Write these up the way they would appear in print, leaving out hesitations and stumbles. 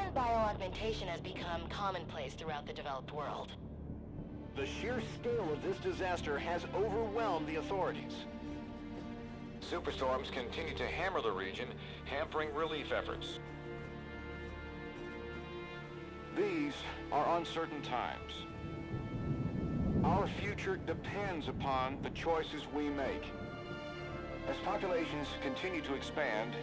Human bioaugmentation has become commonplace throughout the developed world. The sheer scale of this disaster has overwhelmed the authorities. Superstorms continue to hammer the region, hampering relief efforts. These are uncertain times. Our future depends upon the choices we make. As populations continue to expand,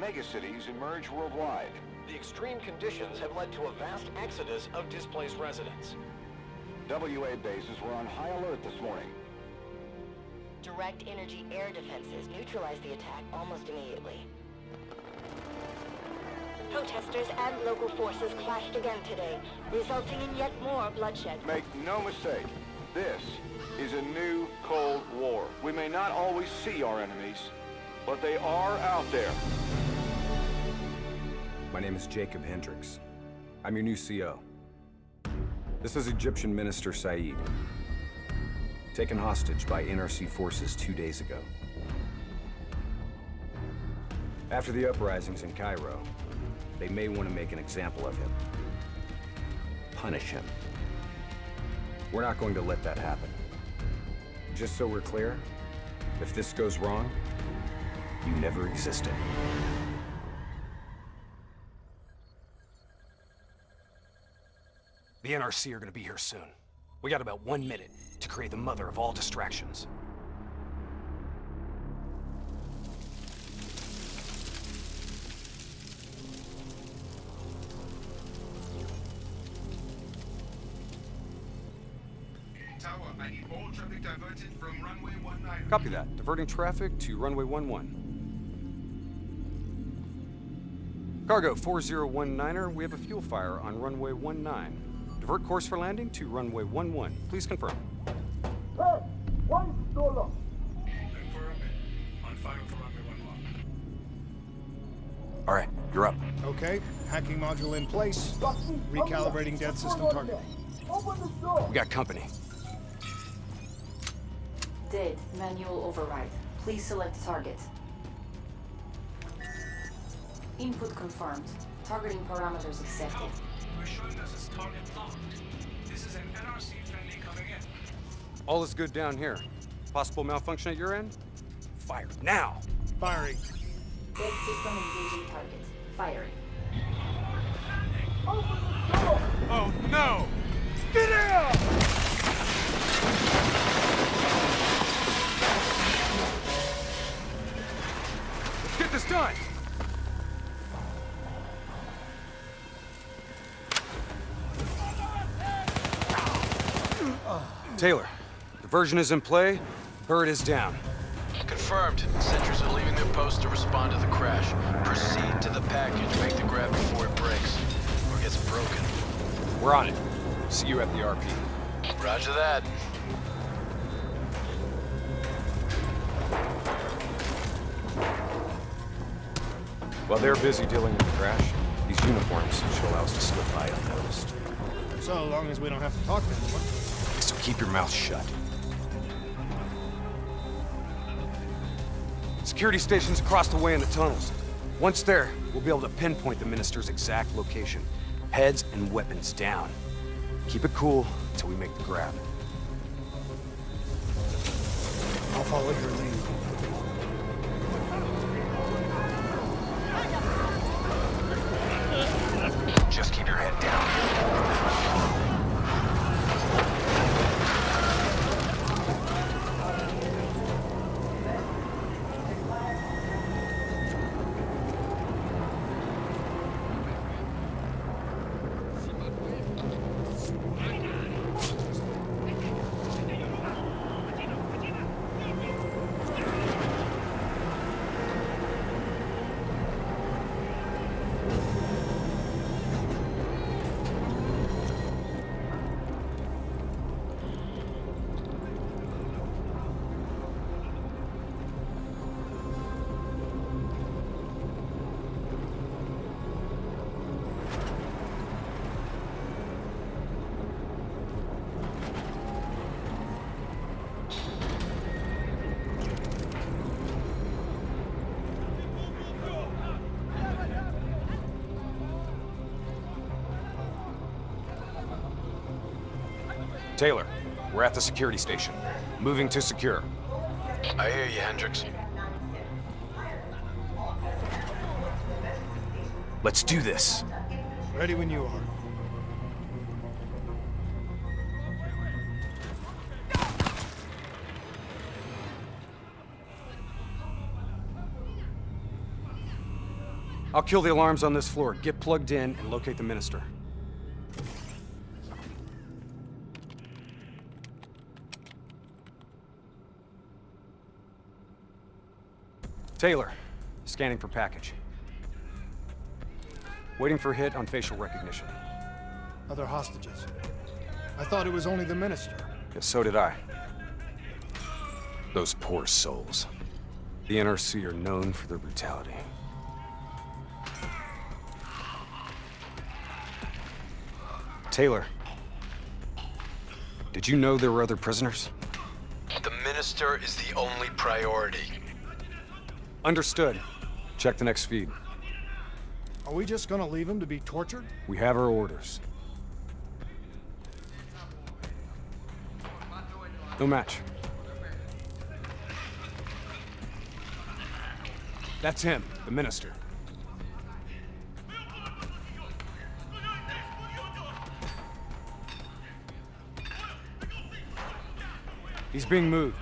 megacities emerge worldwide. The extreme conditions have led to a vast exodus of displaced residents. WA bases were on high alert this morning. Direct energy air defenses neutralized the attack almost immediately. Protesters and local forces clashed again today, resulting in yet more bloodshed. Make no mistake, this is a new Cold War. We may not always see our enemies, but they are out there. My name is Jacob Hendricks. I'm your new CO. This is Egyptian Minister Said, taken hostage by NRC forces 2 days ago. After the uprisings in Cairo, they may want to make an example of him. Punish him. We're not going to let that happen. Just so we're clear, if this goes wrong, you never existed. The NRC are gonna be here soon. We got about 1 minute to create the mother of all distractions. Tower, I need all traffic diverted from runway 19. Copy that. Diverting traffic to runway 11. Cargo 4019er, we have a fuel fire on runway 19. Divert course for landing to runway 11. Please confirm. Confirm. On fire for runway 11. All right, you're up. Okay, hacking module in place. Recalibrating dead system target. We got company. Dead. Manual override. Please select target. Input confirmed. Targeting parameters accepted. We're showing us as target locked. This is an NRC friendly coming in. All is good down here. Possible malfunction at your end? Fire now! Firing. Dead system engaging target. Firing. Oh no! Get out! Let's get this done! Taylor, diversion is in play. Bird is down. Confirmed. Sentries are leaving their post to respond to the crash. Proceed to the package. Make the grab before it breaks. Or gets broken. We're on it. See you at the RP. Roger that. While they're busy dealing with the crash, these uniforms should allow us to slip by unnoticed. So long as we don't have to talk to anyone. So keep your mouth shut. Security stations across the way in the tunnels. Once there, we'll be able to pinpoint the minister's exact location. Heads and weapons down. Keep it cool until we make the grab. I'll follow your lead. Just keep your head down. Taylor, we're at the security station. Moving to secure. I hear you, Hendricks. Let's do this. Ready when you are. I'll kill the alarms on this floor. Get plugged in and locate the minister. Taylor, scanning for package. Waiting for hit on facial recognition. Other hostages. I thought it was only the minister. Yeah, so did I. Those poor souls. The NRC are known for their brutality. Taylor, did you know there were other prisoners? The minister is the only priority. Understood. Check the next feed. Are we just gonna leave him to be tortured? We have our orders. No match. That's him, the minister. He's being moved.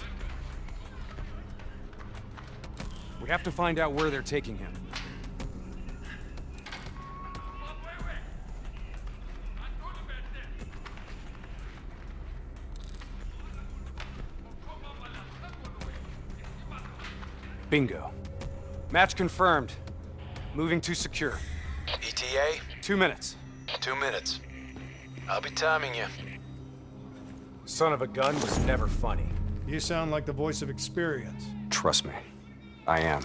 We have to find out where they're taking him. Bingo. Match confirmed. Moving to secure. ETA? 2 minutes. 2 minutes. I'll be timing you. Son of a gun was never funny. You sound like the voice of experience. Trust me, I am.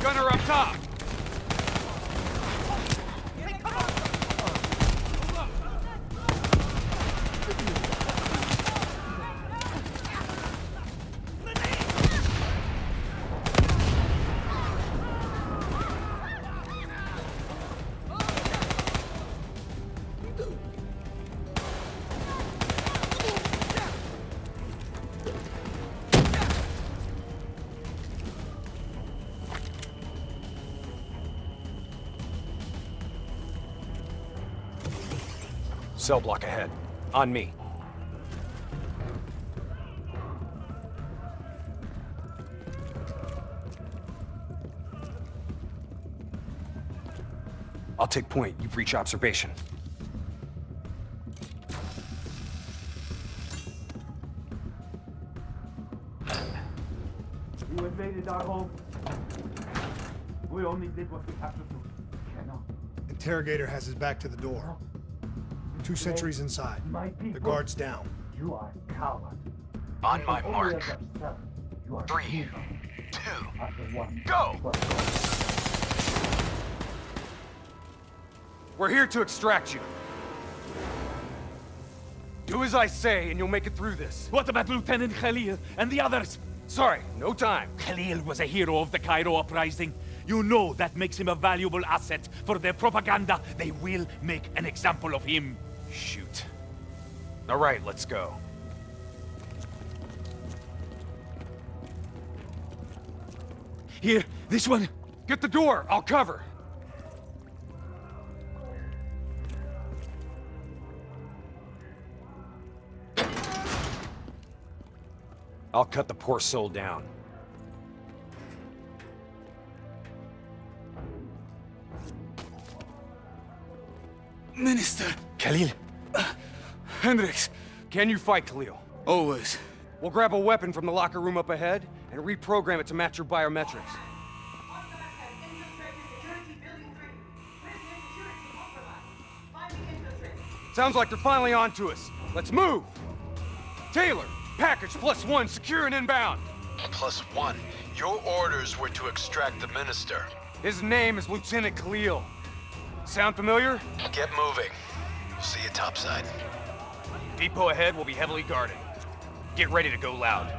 Gunner up top! Cell block ahead. On me. I'll take point. You breach observation. You invaded our home. We only did what we have to do. Interrogator has his back to the door. 2 sentries inside. The guard's down. You are a coward. On my mark. 3, 2, go! We're here to extract you. Do as I say, and you'll make it through this. What about Lieutenant Khalil and the others? Sorry, no time. Khalil was a hero of the Cairo uprising. You know that makes him a valuable asset for their propaganda. They will make an example of him. Shoot. All right, let's go. Here, this one. Get the door, I'll cover. I'll cut the poor soul down. Minister. Khalil. Hendricks. Can you fight, Khalil? Always. We'll grab a weapon from the locker room up ahead and reprogram it to match your biometrics. Sounds like they're finally on to us. Let's move! Taylor, package +1, secure and inbound. +1. Your orders were to extract the minister. His name is Lieutenant Khalil. Sound familiar? Get moving. We'll see you topside. Depot ahead will be heavily guarded. Get ready to go loud.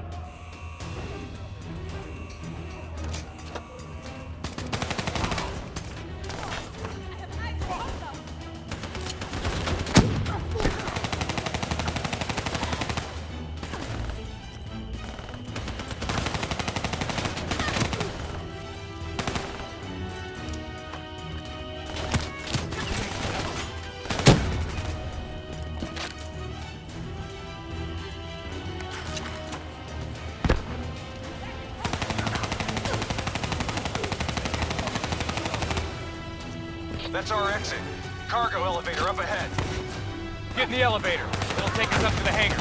That's our exit. Cargo elevator up ahead. Get in the elevator. It'll take us up to the hangar.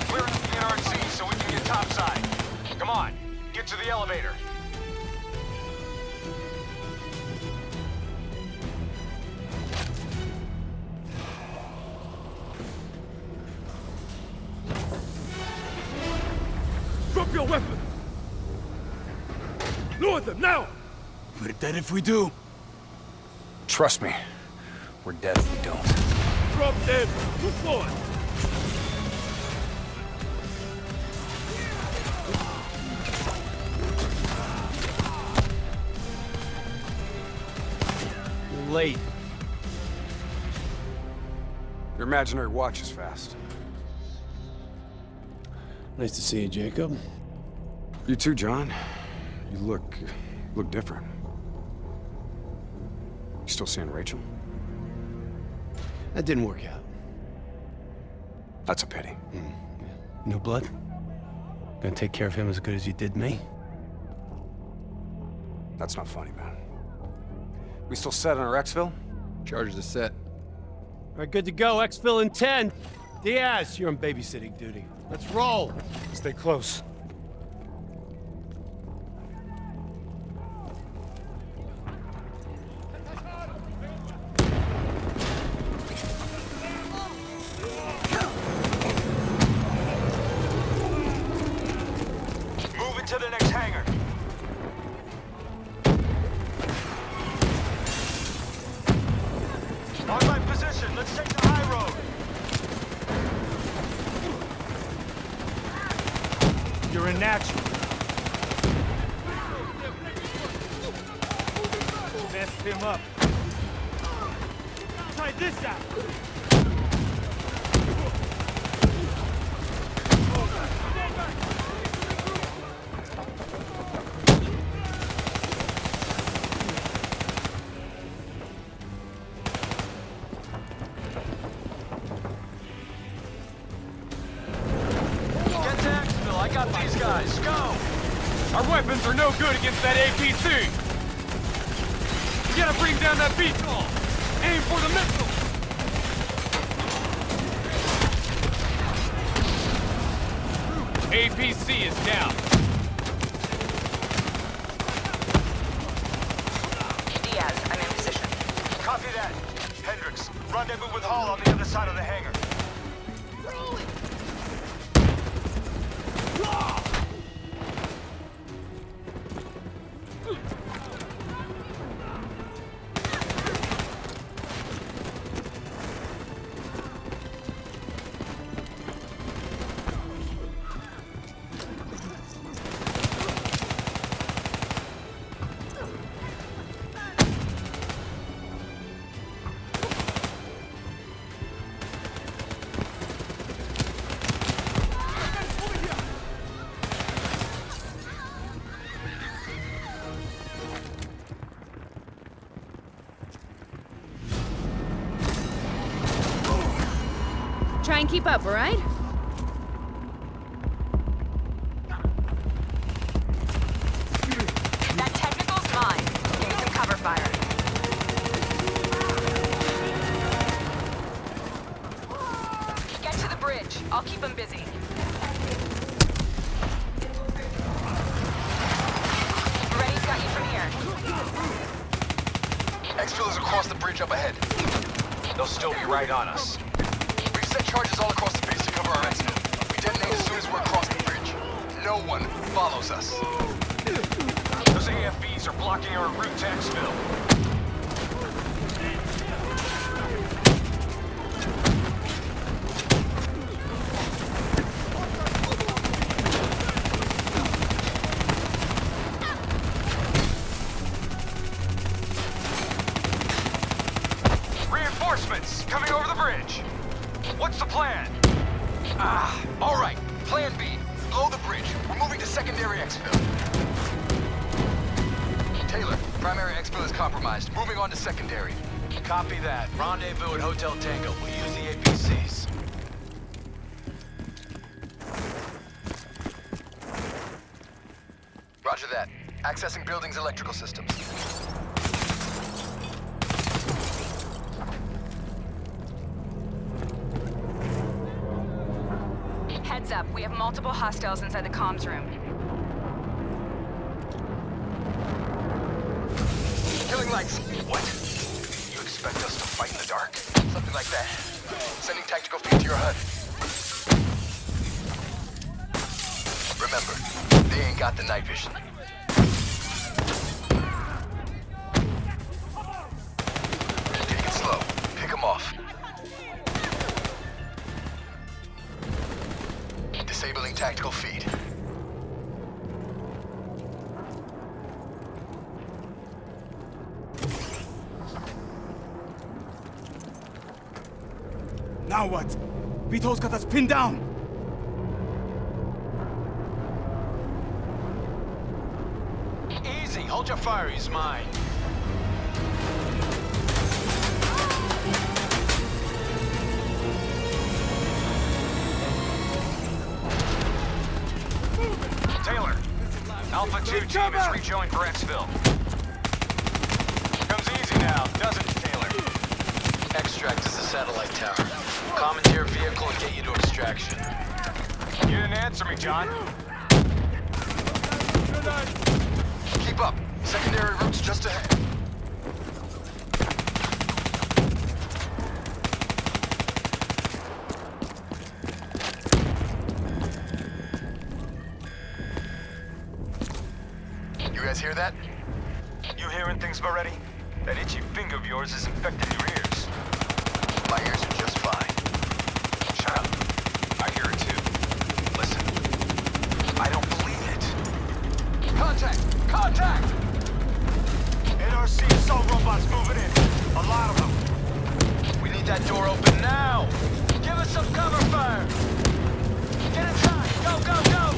Clear up the NRC so we can get topside. Come on, get to the elevator. Drop your weapon! Lower them, now! We're dead if we do. Trust me, we're dead if we don't. Drop them! Move forward! You're late. Your imaginary watch is fast. Nice to see you, Jacob. You too, John. You look different. You still seeing Rachel? That didn't work out. That's a pity. New blood? Gonna take care of him as good as you did me? That's not funny, man. We still set on our exfil? Charges are set. All right, good to go. Exfil in 10. Diaz, you're on babysitting duty. Let's roll. Stay close. Move into the next hangar. On my position, let's take the high road. You're a natural. Messed him up. Try this out. Get to Exfil, I got these guys. Go! Our weapons are no good against that APC! We gotta bring down that VTOL! Aim for the missile! APC is down. Diaz, I'm in position. Copy that. Hendricks, rendezvous with Hall on the other side of the hangar. Try and keep up, all right? I'll keep him busy. Ready's got you from here. Exfil is across the bridge up ahead. They'll still be right on us. We've set charges all across the base to cover our exfil. We detonate as soon as we're across the bridge. No one follows us. Those AFVs are blocking our route to exfil. Reinforcements coming over the bridge. What's the plan? All right. Plan B. Blow the bridge. We're moving to secondary exfil. Taylor, primary exfil is compromised. Moving on to secondary. Copy that. Rendezvous at Hotel Tango. We'll use the APCs. Roger that. Accessing building's electrical systems. Heads up, we have multiple hostiles inside the comms room. Killing lights. What? You expect us to fight in the dark? Something like that. Sending tactical feed to your HUD. Remember, they ain't got the night vision. Take it slow. Pick them off. Disabling tactical feed. Now what? Vito's got us pinned down! Easy. Hold your fire. He's mine. Taylor, Alpha 2 team is rejoined for exfil. Comes easy now, doesn't it, Taylor? Extract is the satellite tower. Commandeer vehicle and get you to extraction. You didn't answer me, John. Keep up. Secondary route's just ahead. You guys hear that? You hearing things already? That itchy finger of yours is infecting your ears. My ears are just fine. Shut up. I hear it too. Listen. I don't believe it. Contact! Contact! NRC assault robots moving in. A lot of them. We need that door open now. Give us some cover fire. Get inside. Go, go, go.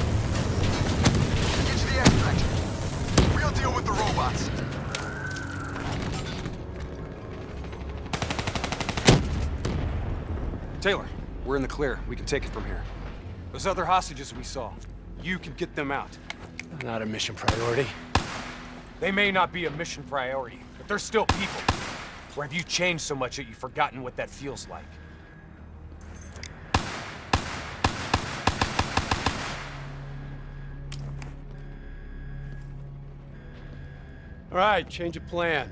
Get to the extract. We'll deal with the robots. Taylor, we're in the clear. We can take it from here. Those other hostages we saw, you can get them out. Not a mission priority. They may not be a mission priority, but they're still people. Or have you changed so much that you've forgotten what that feels like? All right, change of plan.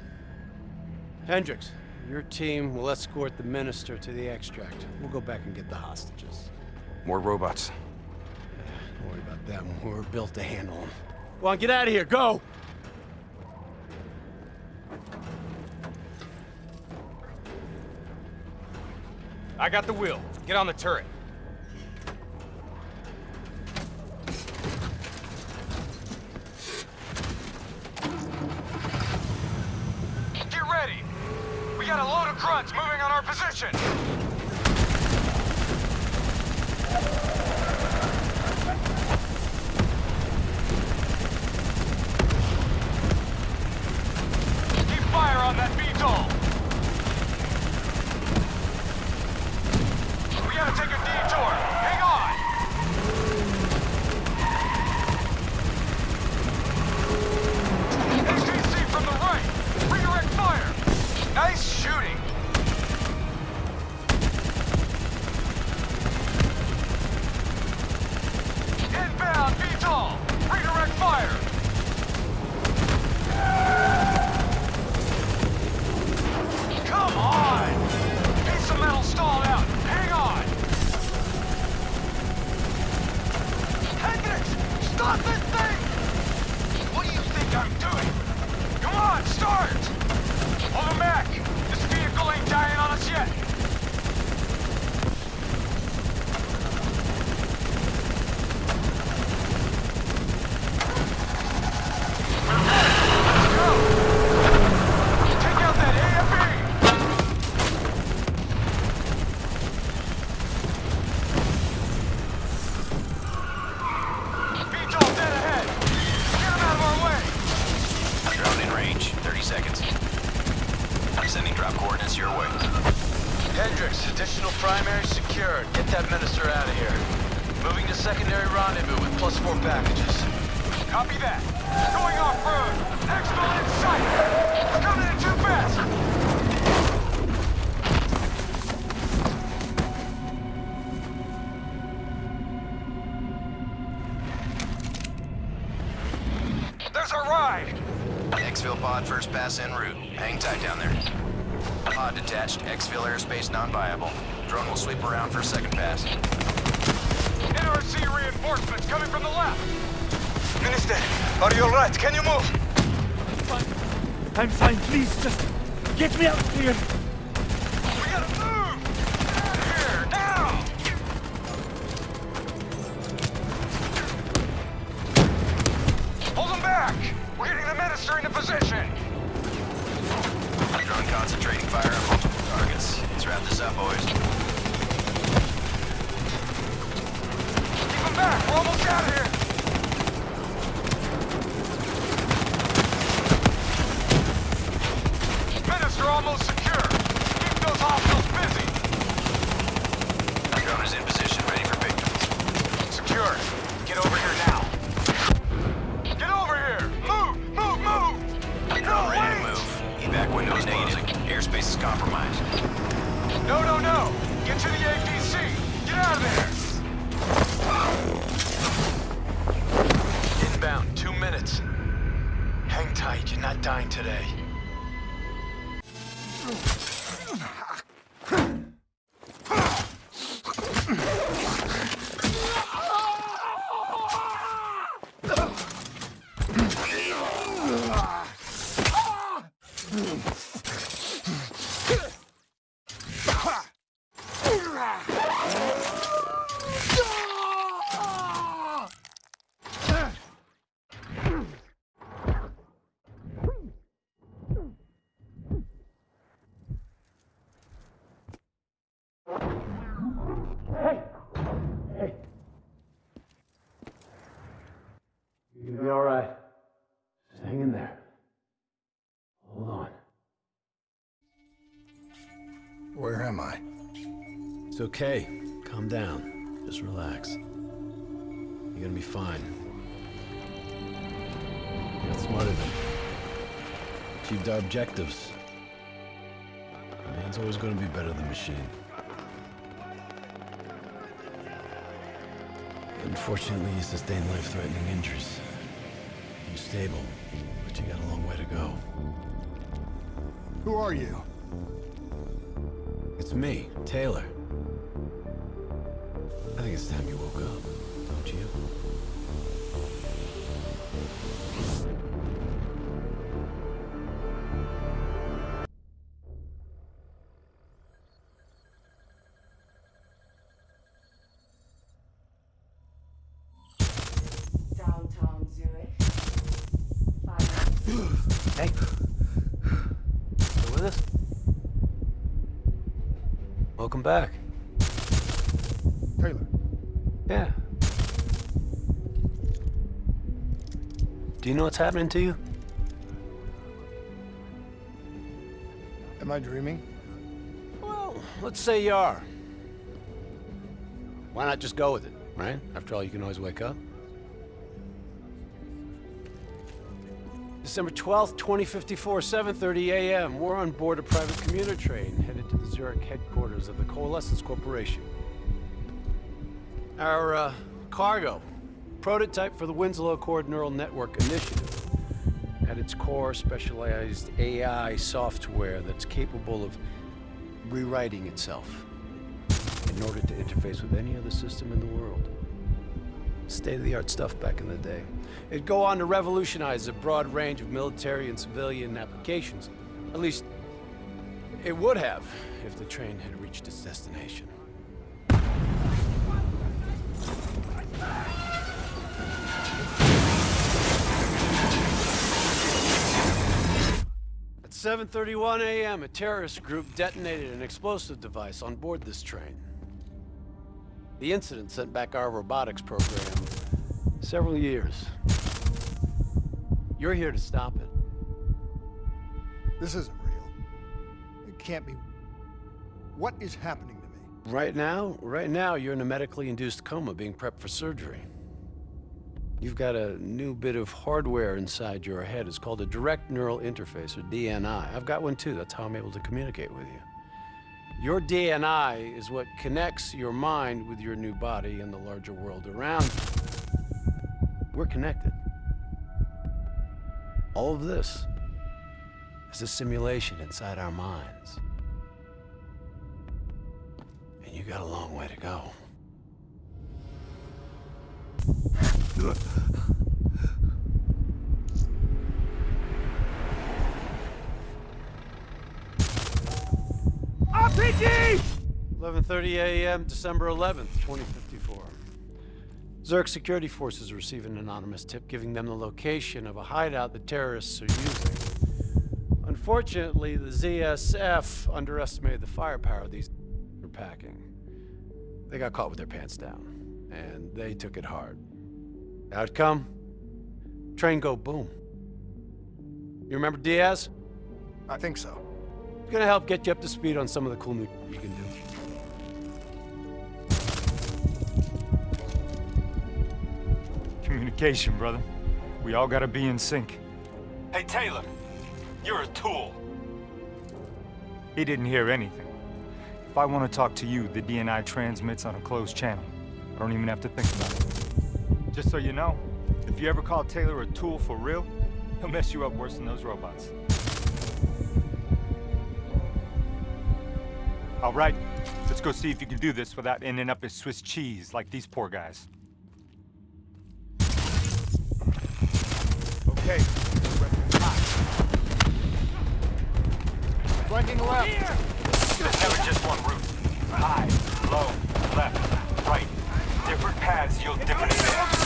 Hendricks, your team will escort the minister to the extract. We'll go back and get the hostages. More robots. Don't worry about them. We're built to handle them. Go on, get out of here. Go! I got the wheel. Get on the turret. Get ready. We got a load of grunts moving on our position. Keep fire on that VTOL. We gotta take a deep Additional primaries secured. Get that minister out of here. Moving to secondary rendezvous with +4 packages. Copy that. Going off-road. Exfil in sight. We're coming in too fast. There's our ride. Exfil pod first pass en route. Hang tight down there. Pod detached. Exfil airspace non-viable. Drone will sweep around for a second pass. NRC reinforcements coming from the left. Minister, are you alright? Can you move? I'm fine, please, just get me out of here. We gotta move! Out of here, now! Hold them back! We're getting the minister into position! Drone concentrating fire on multiple targets. Let's wrap this up, boys. Keep them back! We're almost out of here! Minister almost secure. Keep those hostiles busy. Drone is in position, ready for pickup. Secure. Get over here now. Get over here! Move! Move! Move! Drone ready to move. Evac window is closing. Airspace is compromised. No, no, no! Get to the APC! Get out of there! Inbound, 2 minutes. Hang tight, you're not dying today. You're gonna be all right. Just hang in there. Hold on. Where am I? It's okay. Calm down. Just relax. You're gonna be fine. You got smarter than achieved our objectives. Man's always gonna be better than machine. Unfortunately, you sustained life-threatening injuries. You're stable, but you got a long way to go. Who are you? It's me, Taylor. I think it's time you woke up, don't you? Downtown Zurich. Hey. Still with us? Welcome back. Taylor. Yeah. Do you know what's happening to you? Am I dreaming? Well, let's say you are. Why not just go with it, right? After all, you can always wake up. December 12th, 2054, 7:30 a.m. We're on board a private commuter train headed to the Zurich headquarters of the Coalescence Corporation. Our cargo, prototype for the Winslow Accord Neural Network Initiative, at its core, specialized AI software that's capable of rewriting itself in order to interface with any other system in the world. State-of-the-art stuff back in the day. It'd go on to revolutionize a broad range of military and civilian applications. At least, it would have if the train had reached its destination. At 7:31 a.m., a terrorist group detonated an explosive device on board this train. The incident sent back our robotics program several years. You're here to stop it. This isn't real. It can't be. What is happening to me? Right now, you're in a medically induced coma being prepped for surgery. You've got a new bit of hardware inside your head. It's called a direct neural interface, or DNI. I've got one too. That's how I'm able to communicate with you. Your DNI is what connects your mind with your new body and the larger world around you. We're connected. All of this is a simulation inside our minds. And you got a long way to go. RPG! 11:30 a.m., December 11th, 2054. Zerk security forces receive an anonymous tip giving them the location of a hideout the terrorists are using. Unfortunately, the ZSF underestimated the firepower these were packing. They got caught with their pants down, and they took it hard. Outcome? Train go boom. You remember Diaz? I think so. It's gonna help get you up to speed on some of the cool new you can do. Communication, brother. We all gotta be in sync. Hey, Taylor, you're a tool. He didn't hear anything. If I want to talk to you, the DNI transmits on a closed channel. I don't even have to think about it. Just so you know, if you ever call Taylor a tool for real, he'll mess you up worse than those robots. All right, let's go see if you can do this without ending up as Swiss cheese like these poor guys. Okay, flanking left. There's never just one route. High, low, left, right. Different paths yield different advantages.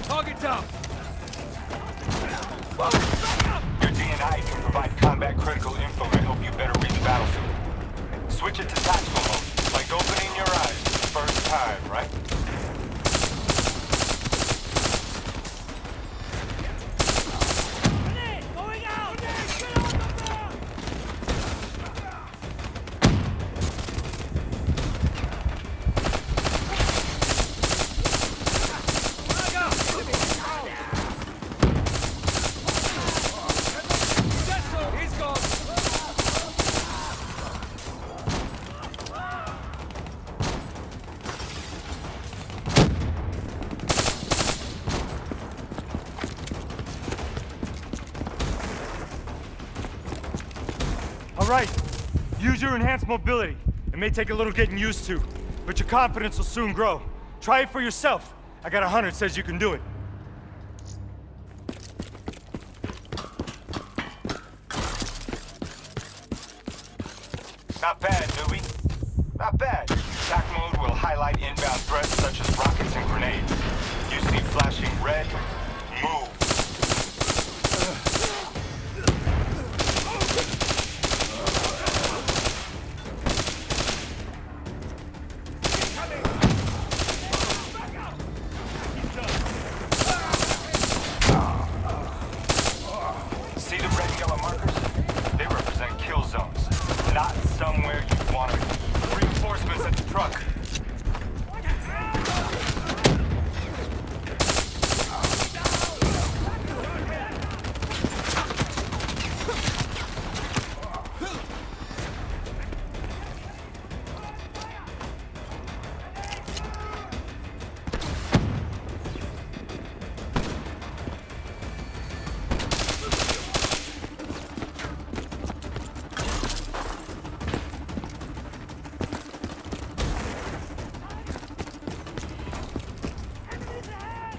Target down! Your DNI can provide combat-critical info to help you better read the battlefield. Switch it to tactical mode, like opening your eyes for the first time, right? All right, use your enhanced mobility. It may take a little getting used to, but your confidence will soon grow. Try it for yourself. I got a hunter that says you can do it. Not bad, newbie. Not bad. Attack mode will highlight inbound threats such as rockets and grenades. You see flashing red, move. See the red and yellow markers? They represent kill zones. Not somewhere you want to be. Reinforcements at the truck.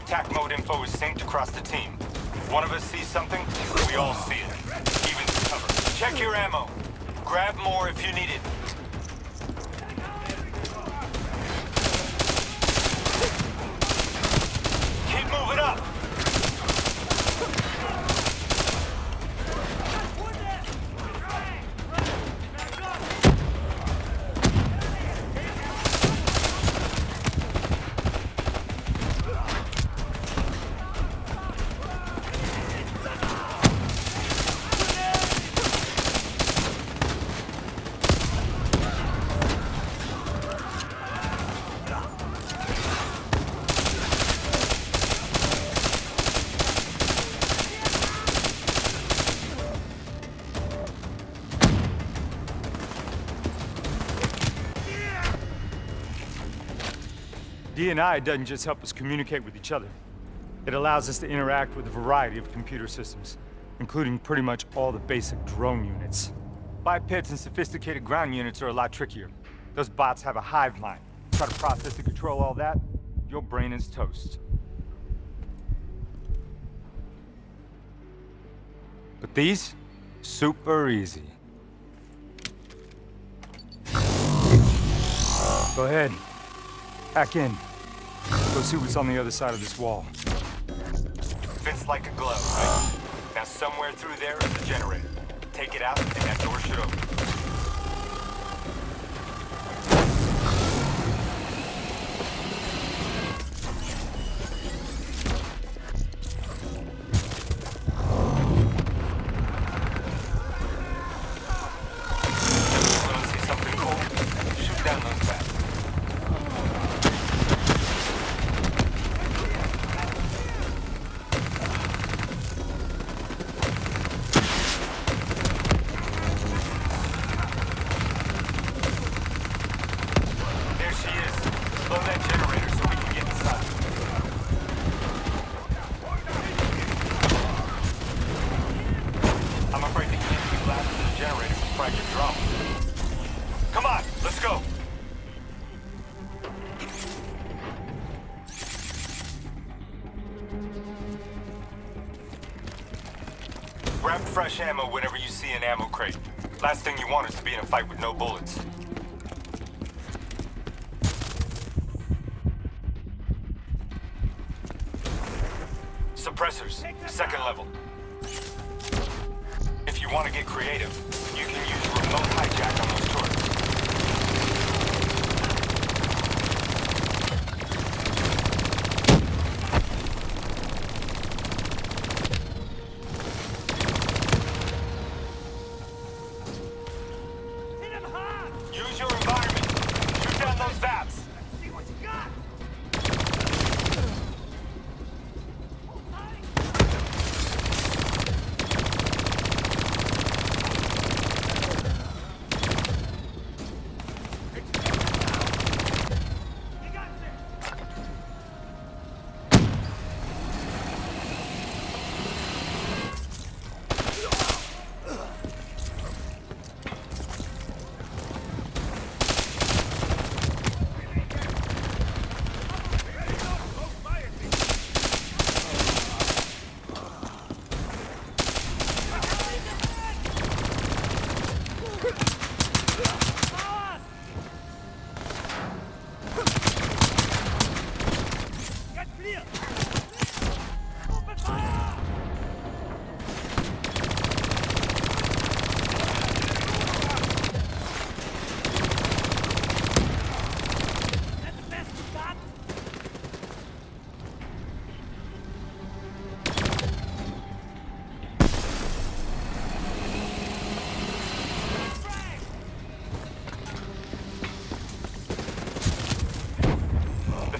Attack mode info is synced across the team. If one of us sees something, we all see it. Even cover. Check your ammo. Grab more if you need it. Keep moving up. D&I doesn't just help us communicate with each other. It allows us to interact with a variety of computer systems, including pretty much all the basic drone units. Bipeds and sophisticated ground units are a lot trickier. Those bots have a hive mind. Try to process and control all that, your brain is toast. But these? Super easy. Go ahead. Hack in. Go see what's on the other side of this wall. Fits like a glove, right? Now somewhere through there is a generator. Take it out and that door should open. Want to see something cool? Shoot down those bats. Come on, let's go. Grab fresh ammo whenever you see an ammo crate. Last thing you want is to be in a fight with no bullets. Suppressors, second level. If you want to get creative, you can use remote hijack on those turrets. Use your environment. Shoot down those vats. See what you got.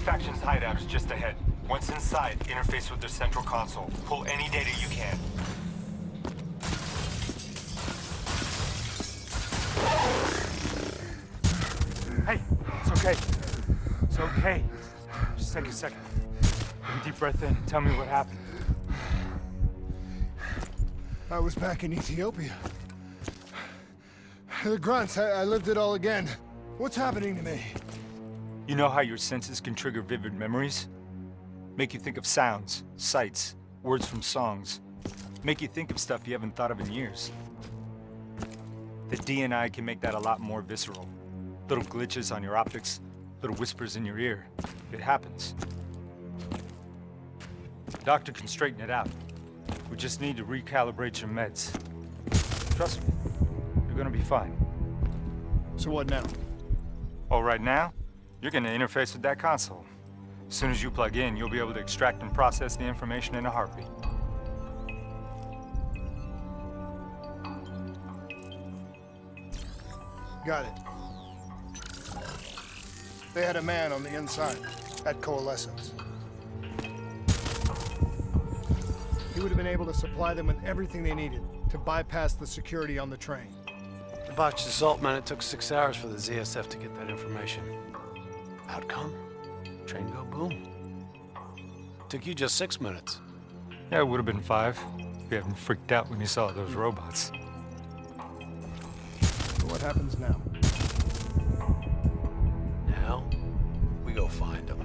Faction's hideout is just ahead. Once inside, interface with their central console. Pull any data you can. Hey, it's okay. It's okay. Just take a second. Take a deep breath in. Tell me what happened. I was back in Ethiopia. The grunts, I lived it all again. What's happening to me? You know how your senses can trigger vivid memories? Make you think of sounds, sights, words from songs. Make you think of stuff you haven't thought of in years. The D&I can make that a lot more visceral. Little glitches on your optics, little whispers in your ear. It happens. Doctor can straighten it out. We just need to recalibrate your meds. Trust me, you're gonna be fine. So what now? Oh, right now? You're gonna interface with that console. As soon as you plug in, you'll be able to extract and process the information in a heartbeat. Got it. They had a man on the inside, at Coalescence. He would have been able to supply them with everything they needed to bypass the security on the train. The botched assault, man, it took 6 hours for the ZSF to get that information. Outcome? Train go boom. Took you just 6 minutes. Yeah, it would have been 5 if you hadn't freaked out when you saw those robots. So what happens now? Now, we go find them.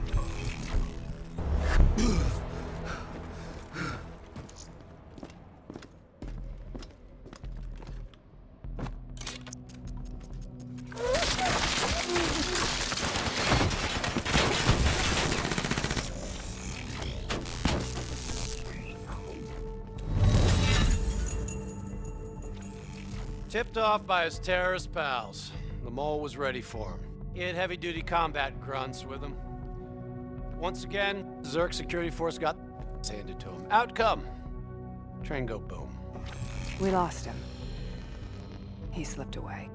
Tipped off by his terrorist pals, the mole was ready for him. He had heavy-duty combat grunts with him. Once again, Zerg security force got handed to him. Outcome: train go boom. We lost him. He slipped away.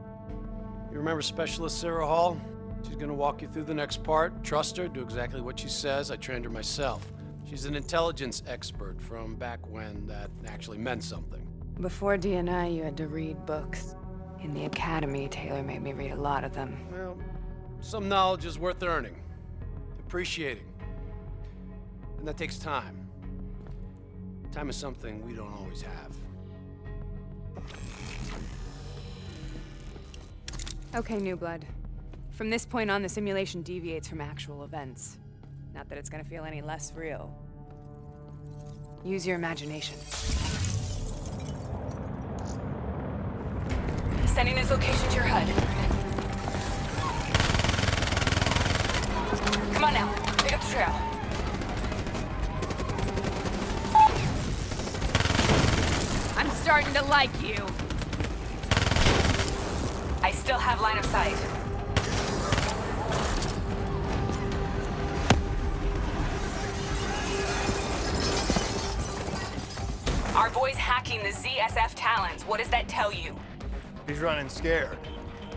You remember Specialist Sarah Hall? She's gonna walk you through the next part. Trust her, do exactly what she says. I trained her myself. She's an intelligence expert from back when that actually meant something. Before DNI, you had to read books. In the academy, Taylor made me read a lot of them. Well, some knowledge is worth earning, appreciating. And that takes time. Time is something we don't always have. Okay, New Blood. From this point on, the simulation deviates from actual events. Not that it's gonna feel any less real. Use your imagination. Sending this location to your HUD. Come on now, pick up the trail. I'm starting to like you. I still have line of sight. Our boy's hacking the ZSF Talons. What does that tell you? He's running scared,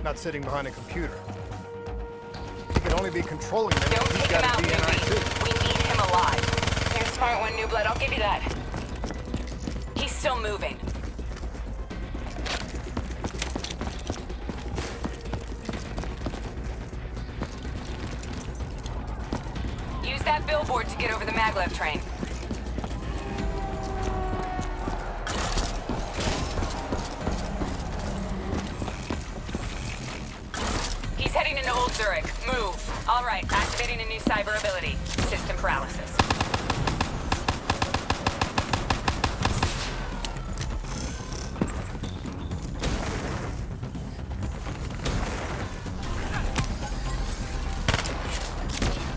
not sitting behind a computer. He could only be controlling them Don't if he's take got him a out, DNI newbie. too. We need him alive. You're a smart one, New Blood. I'll give you that. He's still moving. Use that billboard to get over the maglev train. He's heading into Old Zurich. Move. All right, activating a new cyber ability. System paralysis.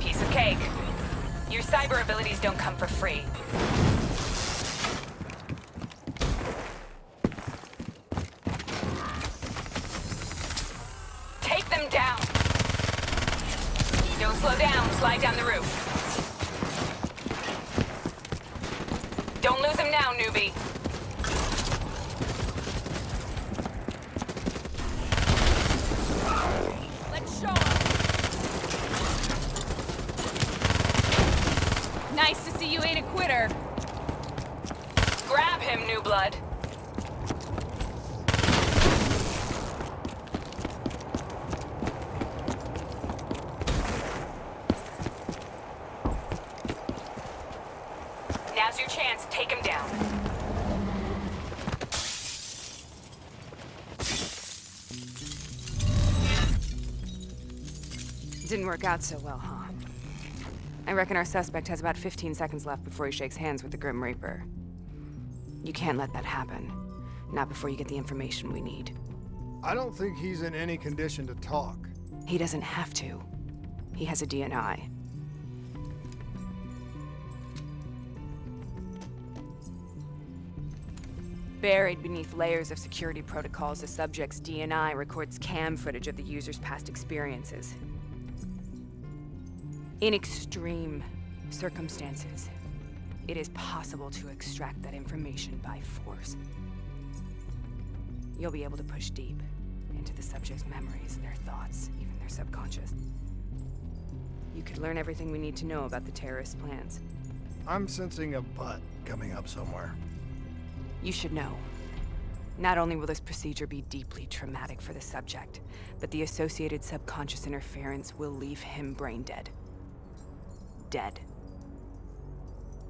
Piece of cake. Your cyber abilities don't come for free. Take them down. Don't slow down. Slide down the roof. Don't lose him now, newbie. Let's show him. Nice to see you ain't a quitter. Grab him, New Blood. Now's your chance. Take him down. Didn't work out so well, huh? I reckon our suspect has about 15 seconds left before he shakes hands with the Grim Reaper. You can't let that happen. Not before you get the information we need. I don't think he's in any condition to talk. He doesn't have to. He has a DNI. Buried beneath layers of security protocols, the subject's DNI records cam footage of the user's past experiences. In extreme circumstances, it is possible to extract that information by force. You'll be able to push deep into the subject's memories, their thoughts, even their subconscious. You could learn everything we need to know about the terrorist plans. I'm sensing a butt coming up somewhere. You should know. Not only will this procedure be deeply traumatic for the subject, but the associated subconscious interference will leave him brain dead. dead.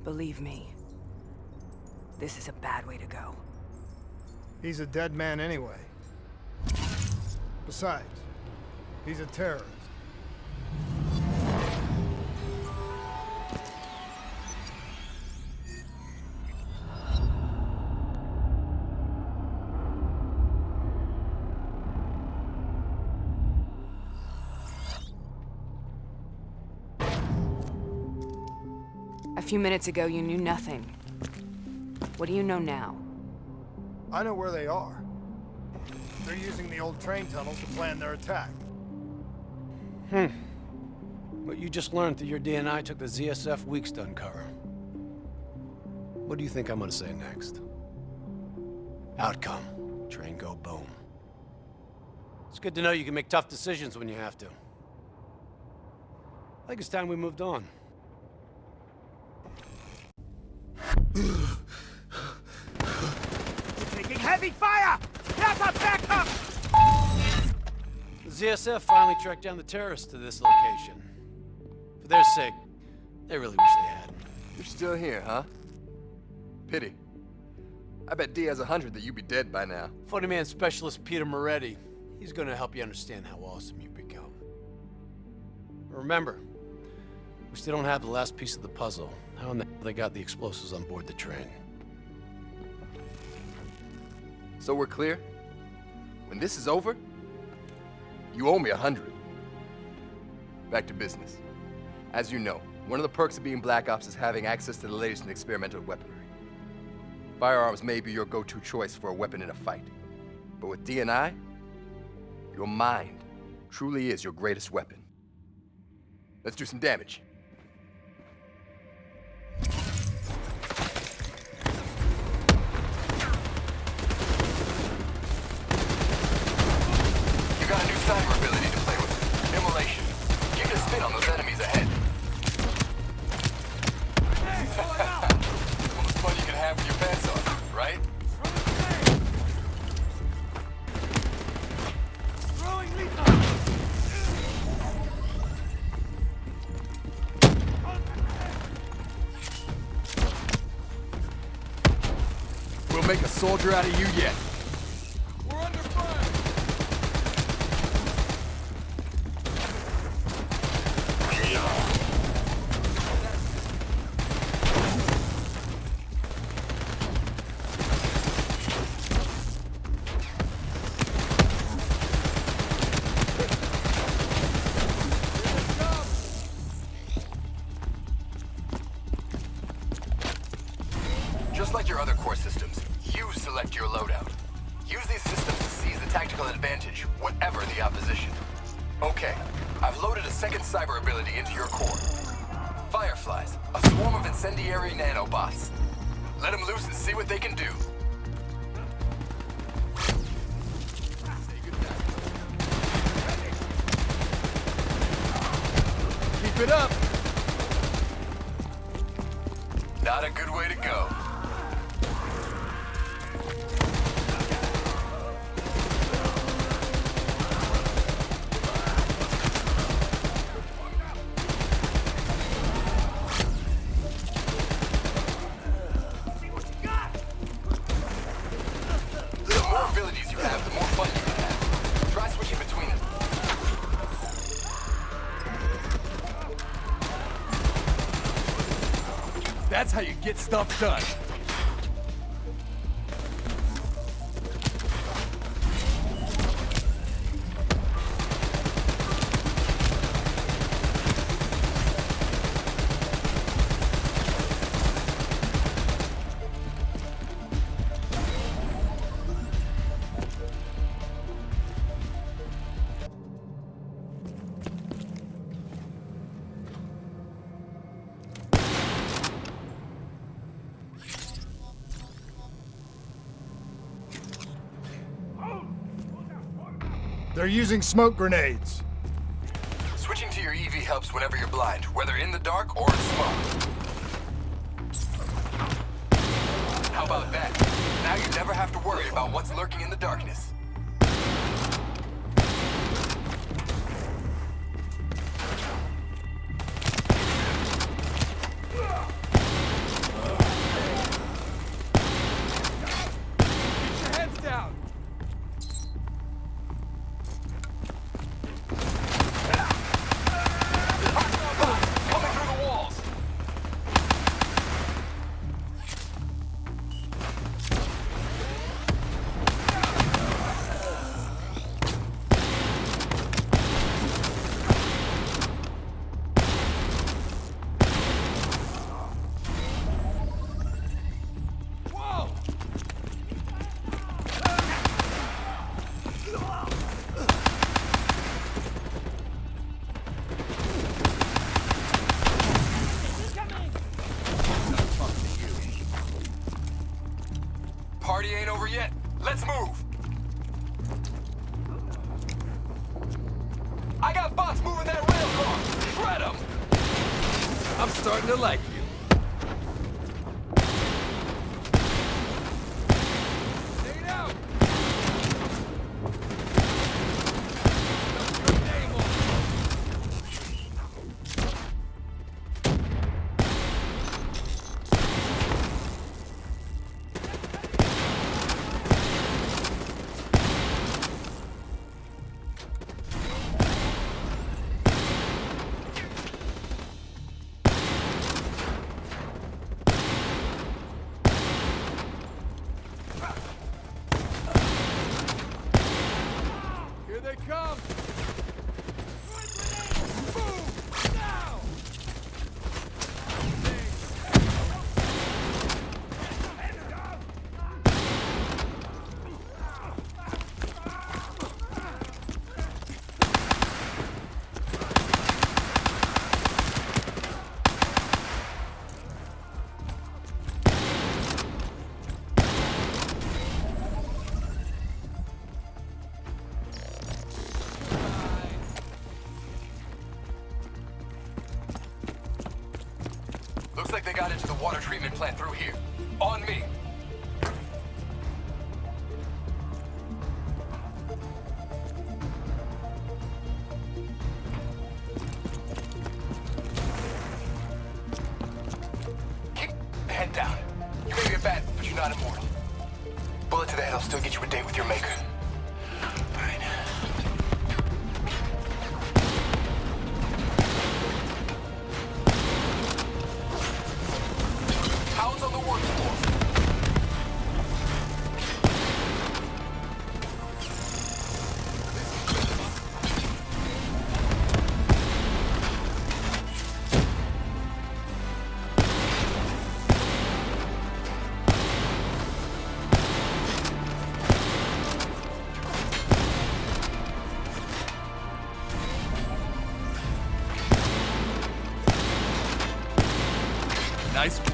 Believe me, this is a bad way to go. He's a dead man anyway. Besides, he's a terrorist. A few minutes ago, you knew nothing. What do you know now? I know where they are. They're using the old train tunnels to plan their attack. But you just learned that your DNI took the ZSF weeks to uncover. What do you think I'm gonna say next? Outcome. Train go boom. It's good to know you can make tough decisions when you have to. I think it's time we moved on. Taking heavy fire! There's a backup! The ZSF finally tracked down the terrorists to this location. For their sake, they really wish they had. You're still here, huh? Pity. I bet D has 100 that you'd be dead by now. Funny man specialist Peter Moretti. He's gonna help you understand how awesome you've become. Remember, we still don't have the last piece of the puzzle. How in the hell they got the explosives on board the train? So we're clear? When this is over, you owe me 100. Back to business. As you know, one of the perks of being Black Ops is having access to the latest in experimental weaponry. Firearms may be your go-to choice for a weapon in a fight. But with DNI, your mind truly is your greatest weapon. Let's do some damage. You got a new cyber ability to play with. Immolation. Give it a spin on those enemies ahead. Well, it's fun you can have with your pants on, right? We'll make a soldier out of you yet. We're under fire. Just like your other core systems, you select your loadout. Use these systems to seize the tactical advantage, whatever the opposition. Okay, I've loaded a second cyber ability into your core. Fireflies, a swarm of incendiary nanobots. Let them loose and see what they can do. Keep it up! Not a good way to go. That's how you get stuff done. They're using smoke grenades. Switching to your EV helps whenever you're blind, whether in the dark or in smoke. How about that? Now you never have to worry about what's lurking in the darkness. I'm starting to like you. Stay out! Here they come! Move! Now! Looks like they got into the water treatment plant through here. On me. Keep the head down. You may be a bat, but you're not immortal. Bullet to the head will still get you a date with your maker. Fine. Hounds on the work floor. Nice work.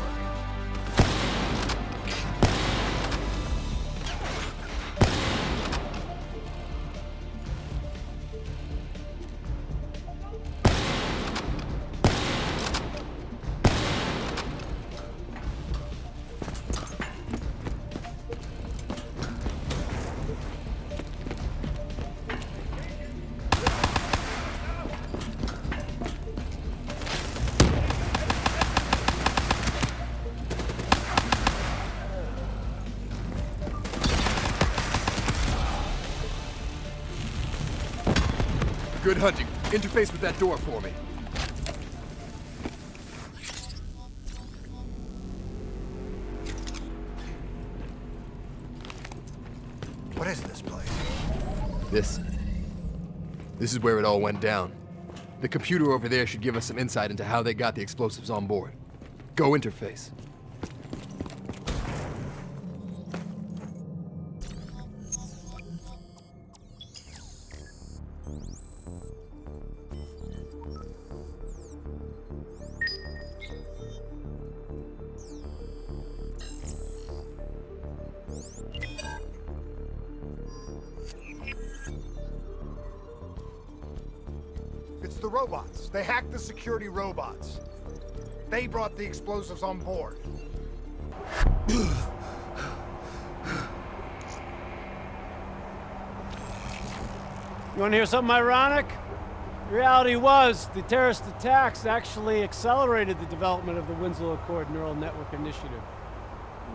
Good hunting. Interface with that door for me. What is this place? This is where it all went down. The computer over there should give us some insight into how they got the explosives on board. Go interface. It's the robots. They hacked the security robots. They brought the explosives on board. You want to hear something ironic? The reality was, the terrorist attacks actually accelerated the development of the Winslow Accord Neural Network Initiative.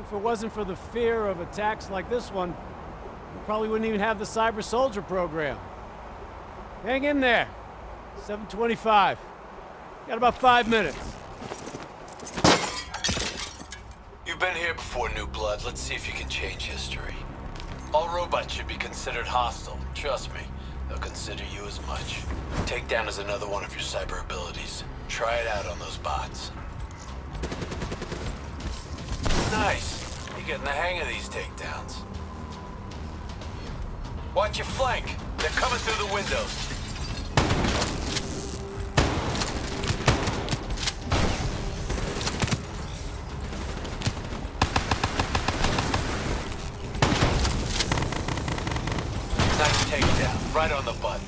If it wasn't for the fear of attacks like this one, we probably wouldn't even have the Cyber Soldier program. Hang in there. 7:25. Got about 5 minutes. You've been here before, New Blood. Let's see if you can change history. All robots should be considered hostile. Trust me, they'll consider you as much. Takedown is another one of your cyber abilities. Try it out on those bots. Nice. You're getting the hang of these takedowns. Watch your flank. They're coming through the windows. Nice takedown. Right on the button.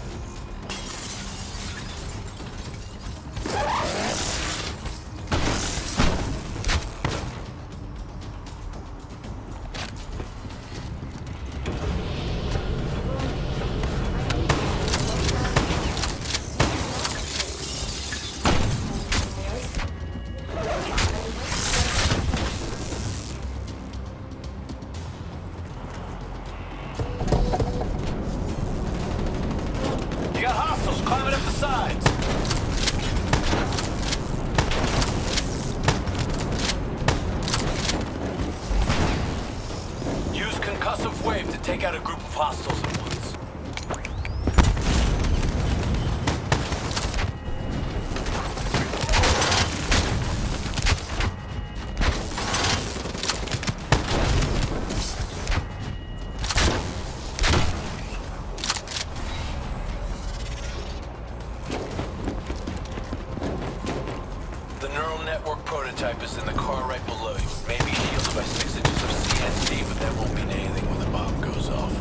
neural network prototype is in the car right below you. Maybe shielded by 6 inches of CNC, but that won't mean anything when the bomb goes off.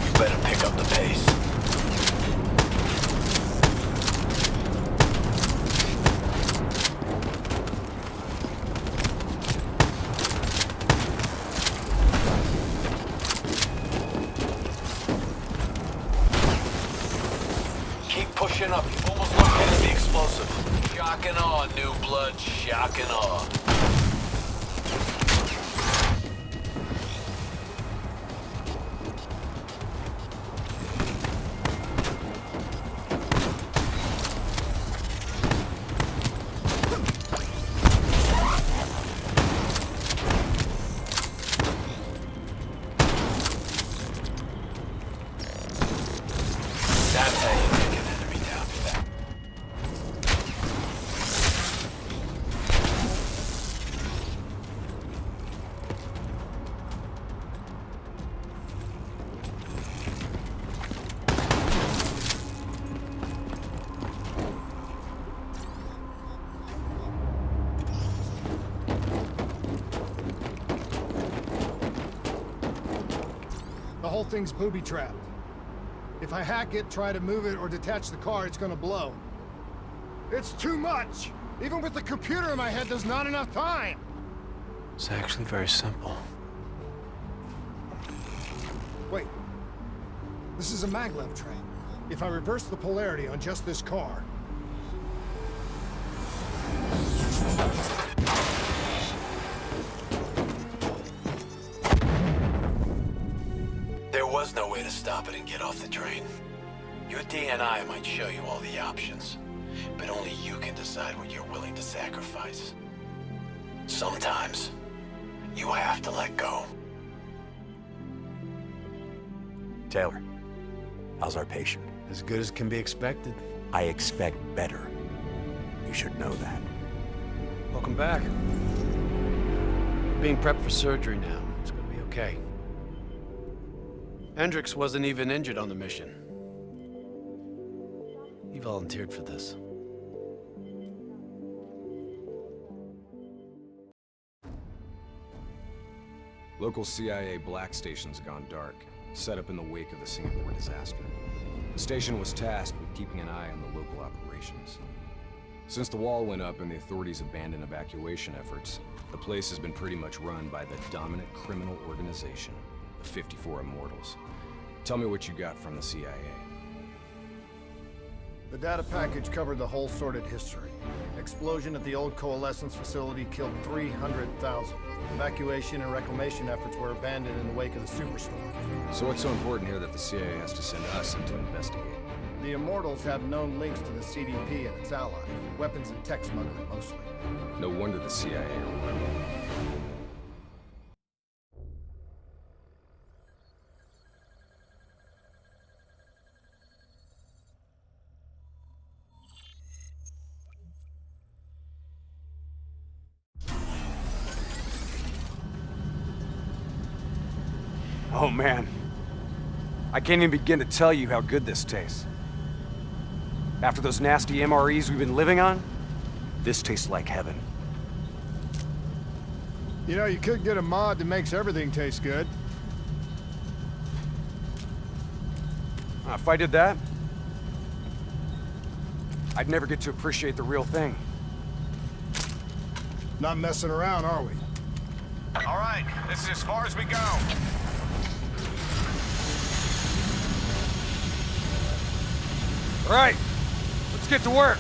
You better pick up the pace. Keep pushing up. You almost located the explosive. Shock and awe, new blood. Shock and awe. That's how you take an enemy down to that. The whole thing's booby-trapped. If I hack it, try to move it, or detach the car, it's gonna blow. It's too much! Even with the computer in my head, there's not enough time! It's actually very simple. Wait. This is a maglev train. If I reverse the polarity on just this car... There was no way to stop it and get off the train. Your DNI might show you all the options, but only you can decide what you're willing to sacrifice. Sometimes, you have to let go. Taylor, how's our patient? As good as can be expected. I expect better. You should know that. Welcome back. Being prepped for surgery now. It's gonna be okay. Hendricks wasn't even injured on the mission. He volunteered for this. Local CIA black station's gone dark, set up in the wake of the Singapore disaster. The station was tasked with keeping an eye on the local operations. Since the wall went up and the authorities abandoned evacuation efforts, the place has been pretty much run by the dominant criminal organization, the 54 Immortals. Tell me what you got from the CIA. The data package covered the whole sordid history. Explosion at the old Coalescence facility killed 300,000. Evacuation and reclamation efforts were abandoned in the wake of the superstorm. So what's so important here that the CIA has to send us in to investigate? The Immortals have known links to the CDP and its allies. Weapons and tech smuggling, mostly. No wonder the CIA are running. Oh man, I can't even begin to tell you how good this tastes. After those nasty MREs we've been living on, this tastes like heaven. You know, you could get a mod that makes everything taste good. If I did that, I'd never get to appreciate the real thing. Not messing around, are we? All right, this is as far as we go. All right, let's get to work.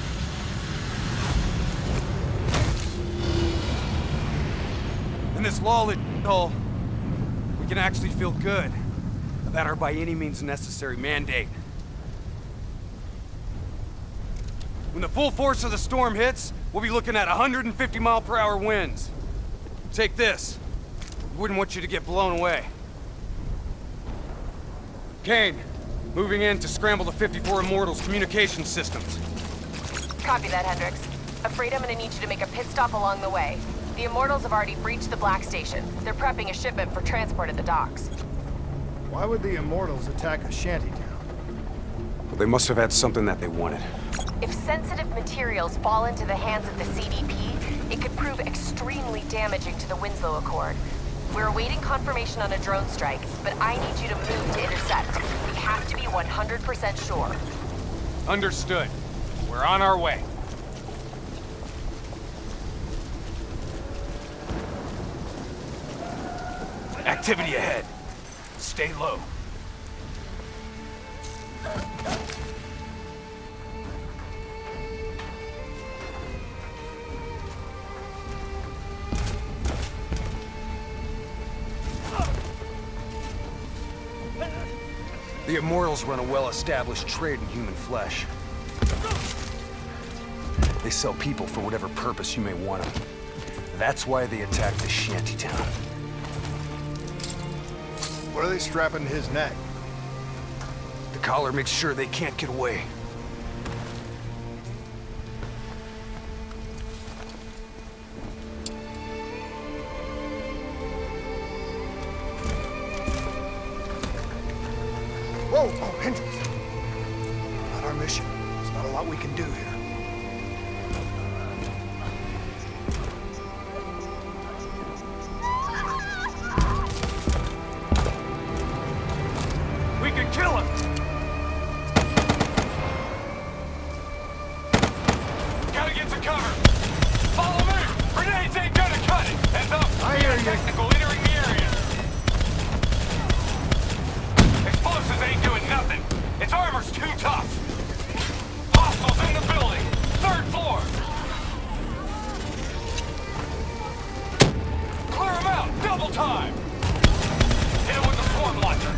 In this lawless hole, we can actually feel good about our by any means necessary mandate. When the full force of the storm hits, we'll be looking at 150-mile-per-hour winds. Take this. Wouldn't want you to get blown away. Kane, moving in to scramble the 54 Immortals' communication systems. Copy that, Hendricks. Afraid I'm gonna need you to make a pit stop along the way. The Immortals have already breached the Black Station. They're prepping a shipment for transport at the docks. Why would the Immortals attack a shantytown? They must have had something that they wanted. If sensitive materials fall into the hands of the CDP, it could prove extremely damaging to the Winslow Accord. We're awaiting confirmation on a drone strike, but I need you to move to intercept. We have to be 100% sure. Understood. We're on our way. Activity ahead. Stay low. The Immortals run a well-established trade in human flesh. They sell people for whatever purpose you may want them. That's why they attacked the shantytown. What are they strapping to his neck? The collar makes sure they can't get away. Whoa! Oh, Hendricks! Not our mission. There's not a lot we can do here. We can kill him! Gotta get to cover! Follow me! Grenades ain't gonna cut it! Heads up! I hear you. Technical entering the area! Explosives ain't doing nothing! Its armor's too tough! Hostiles in the building! 3rd floor! Clear them out! Double time! Hit it with the swarm launcher!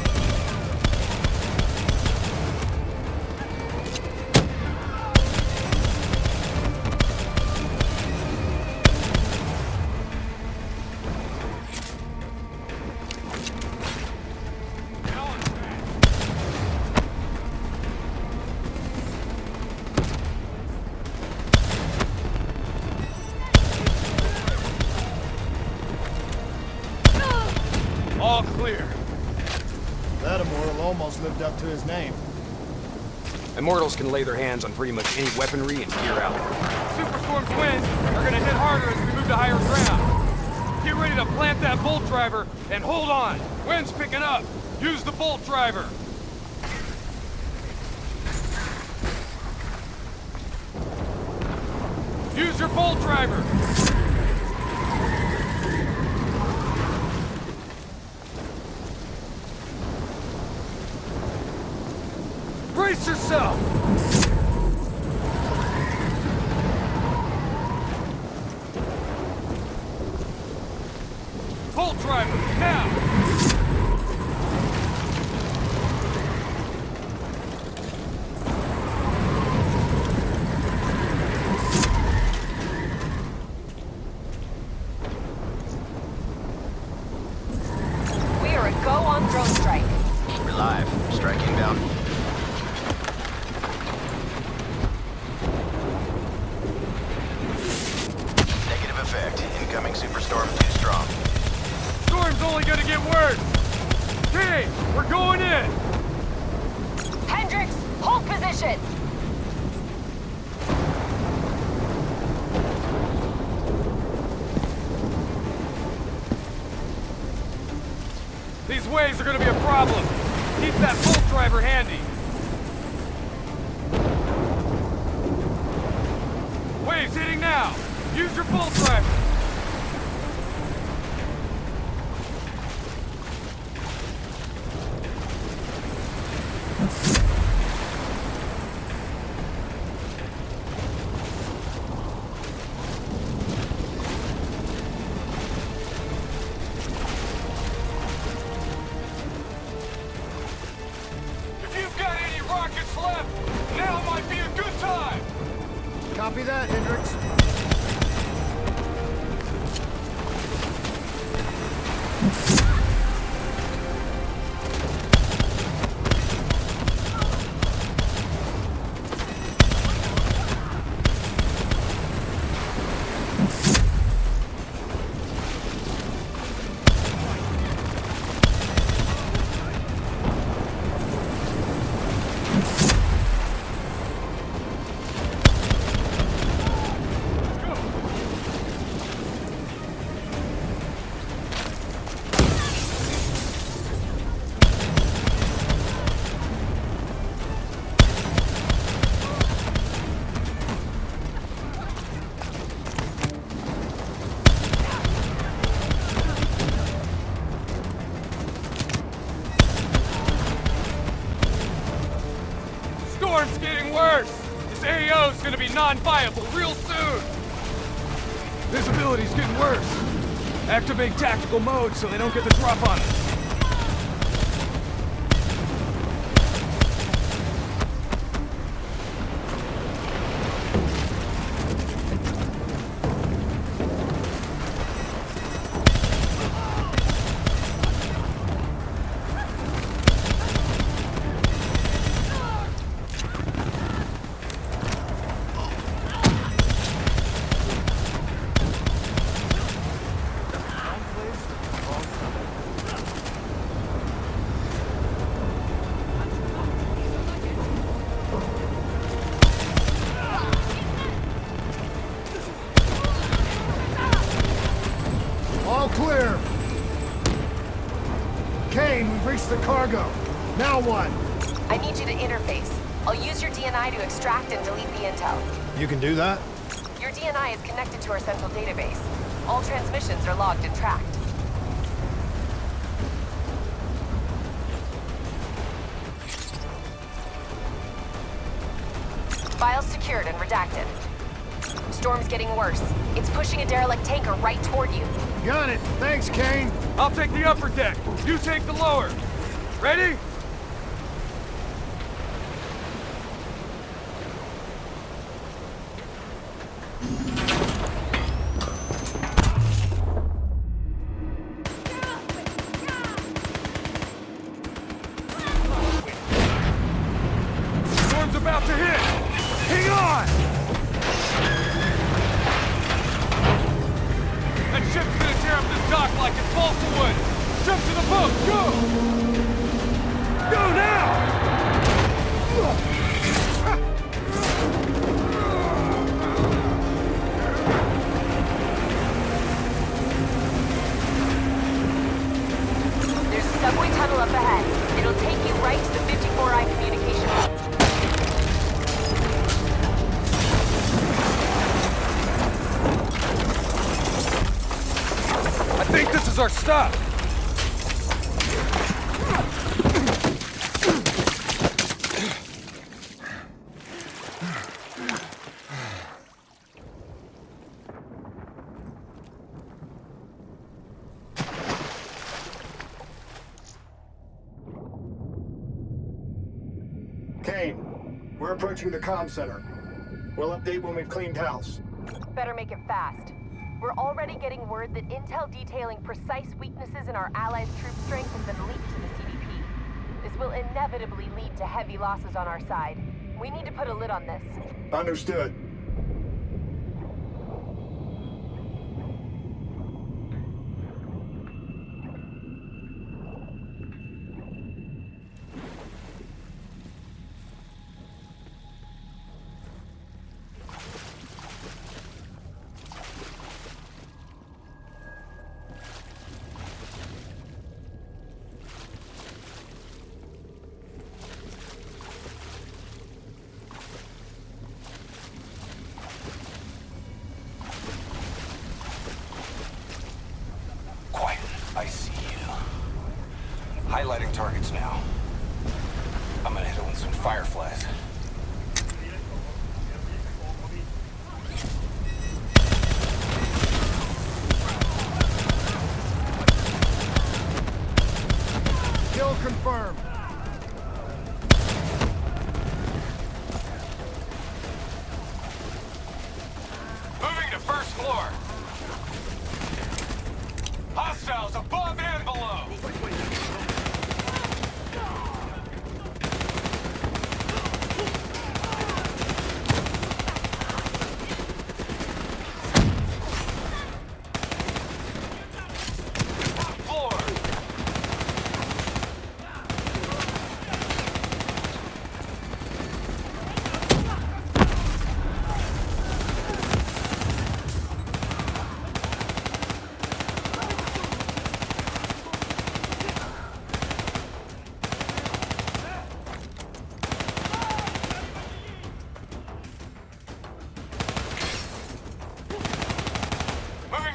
All clear. That Immortal almost lived up to his name. Immortals can lay their hands on pretty much any weaponry and gear out. Superstorm's winds are gonna hit harder as we move to higher ground. Get ready to plant that bolt driver and hold on. Wind's picking up. Use the bolt driver. Use your bolt driver. Brace yourself! Bolt driver, now! We are a go on drone strike. We're live. Strike inbound. Negative effect. Incoming superstorm too strong. Storm's only gonna get worse! Hey, we're going in! Hendricks, hold position! These waves are gonna be a problem. Keep that bolt driver handy. Waves hitting now. Use your bolt driver. If you've got any rockets left, now might be a good time. Copy that, Hendricks. non-viable real soon! Visibility's getting worse. Activate tactical mode so they don't get the drop on us. All clear. Kane, we've reached the cargo. Now what? I need you to interface. I'll use your DNI to extract and delete the intel. You can do that? Your DNI is connected to our central database. All transmissions are logged and tracked. Files secured and redacted. Storm's getting worse. It's pushing a derelict tanker right toward you. Got it. Thanks, Kane. I'll take the upper deck. You take the lower. Ready? Storm's about to hit. Hang on! That ship's gonna tear up this dock like it's balsa wood! Jump to the boat! Go! Go now! There's a subway tunnel up ahead. It'll take you right to the 54I communication hub. I think this is our stop! Kane, we're approaching the comm center. We'll update when we've cleaned house. Better make it fast. We're already getting word that intel detailing precise weaknesses in our allies' troop strength has been leaked to the CDP. This will inevitably lead to heavy losses on our side. We need to put a lid on this. Understood. I see you. Highlighting targets now. I'm gonna hit it with some fireflies. Kill confirmed. Moving to first floor. Hostiles above and below.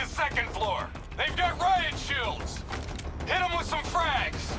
Second floor. They've got riot shields. Hit them with some frags.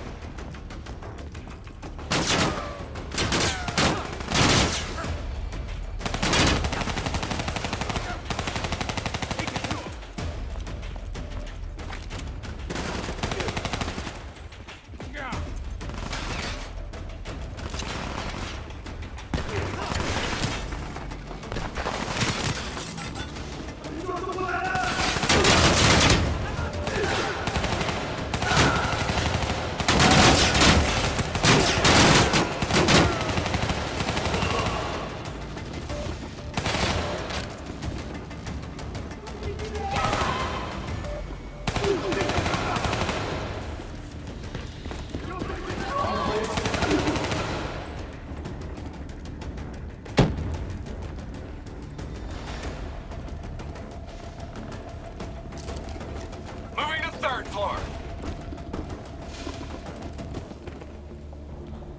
floor.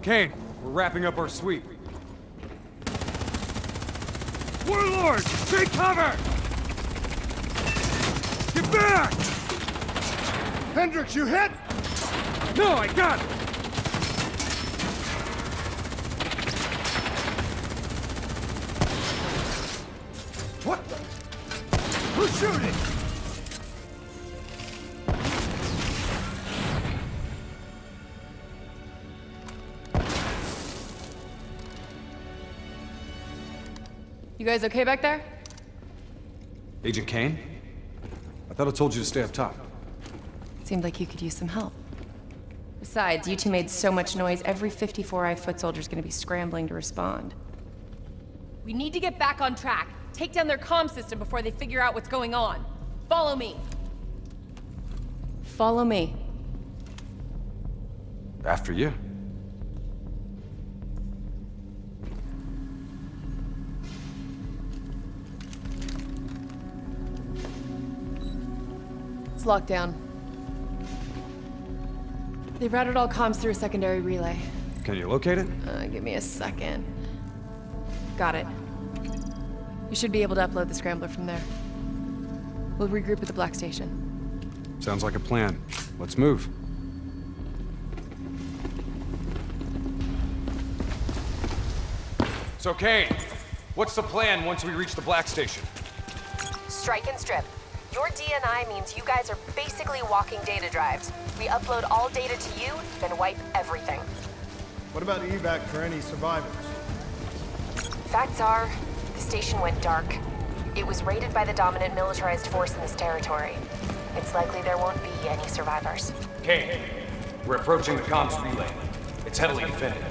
Kane, we're wrapping up our sweep. Warlord! Take cover! Get back! Hendricks, you hit? No, I got it! What the? Who's shooting? You guys okay back there? Agent Kane? I thought I told you to stay up top. Seemed like you could use some help. Besides, you two made so much noise, every 54i foot soldier's gonna be scrambling to respond. We need to get back on track. Take down their comm system before they figure out what's going on. Follow me. Follow me. After you. It's locked down. They routed all comms through a secondary relay. Can you locate it? Give me a second. Got it. You should be able to upload the scrambler from there. We'll regroup at the Black Station. Sounds like a plan. Let's move. So, Kane, what's the plan once we reach the Black Station? Strike and strip. Your DNI means you guys are basically walking data drives. We upload all data to you, then wipe everything. What about evac for any survivors? Facts are, the station went dark. It was raided by the dominant militarized force in this territory. It's likely there won't be any survivors. Kane, we're approaching the comms relay. It's heavily defended.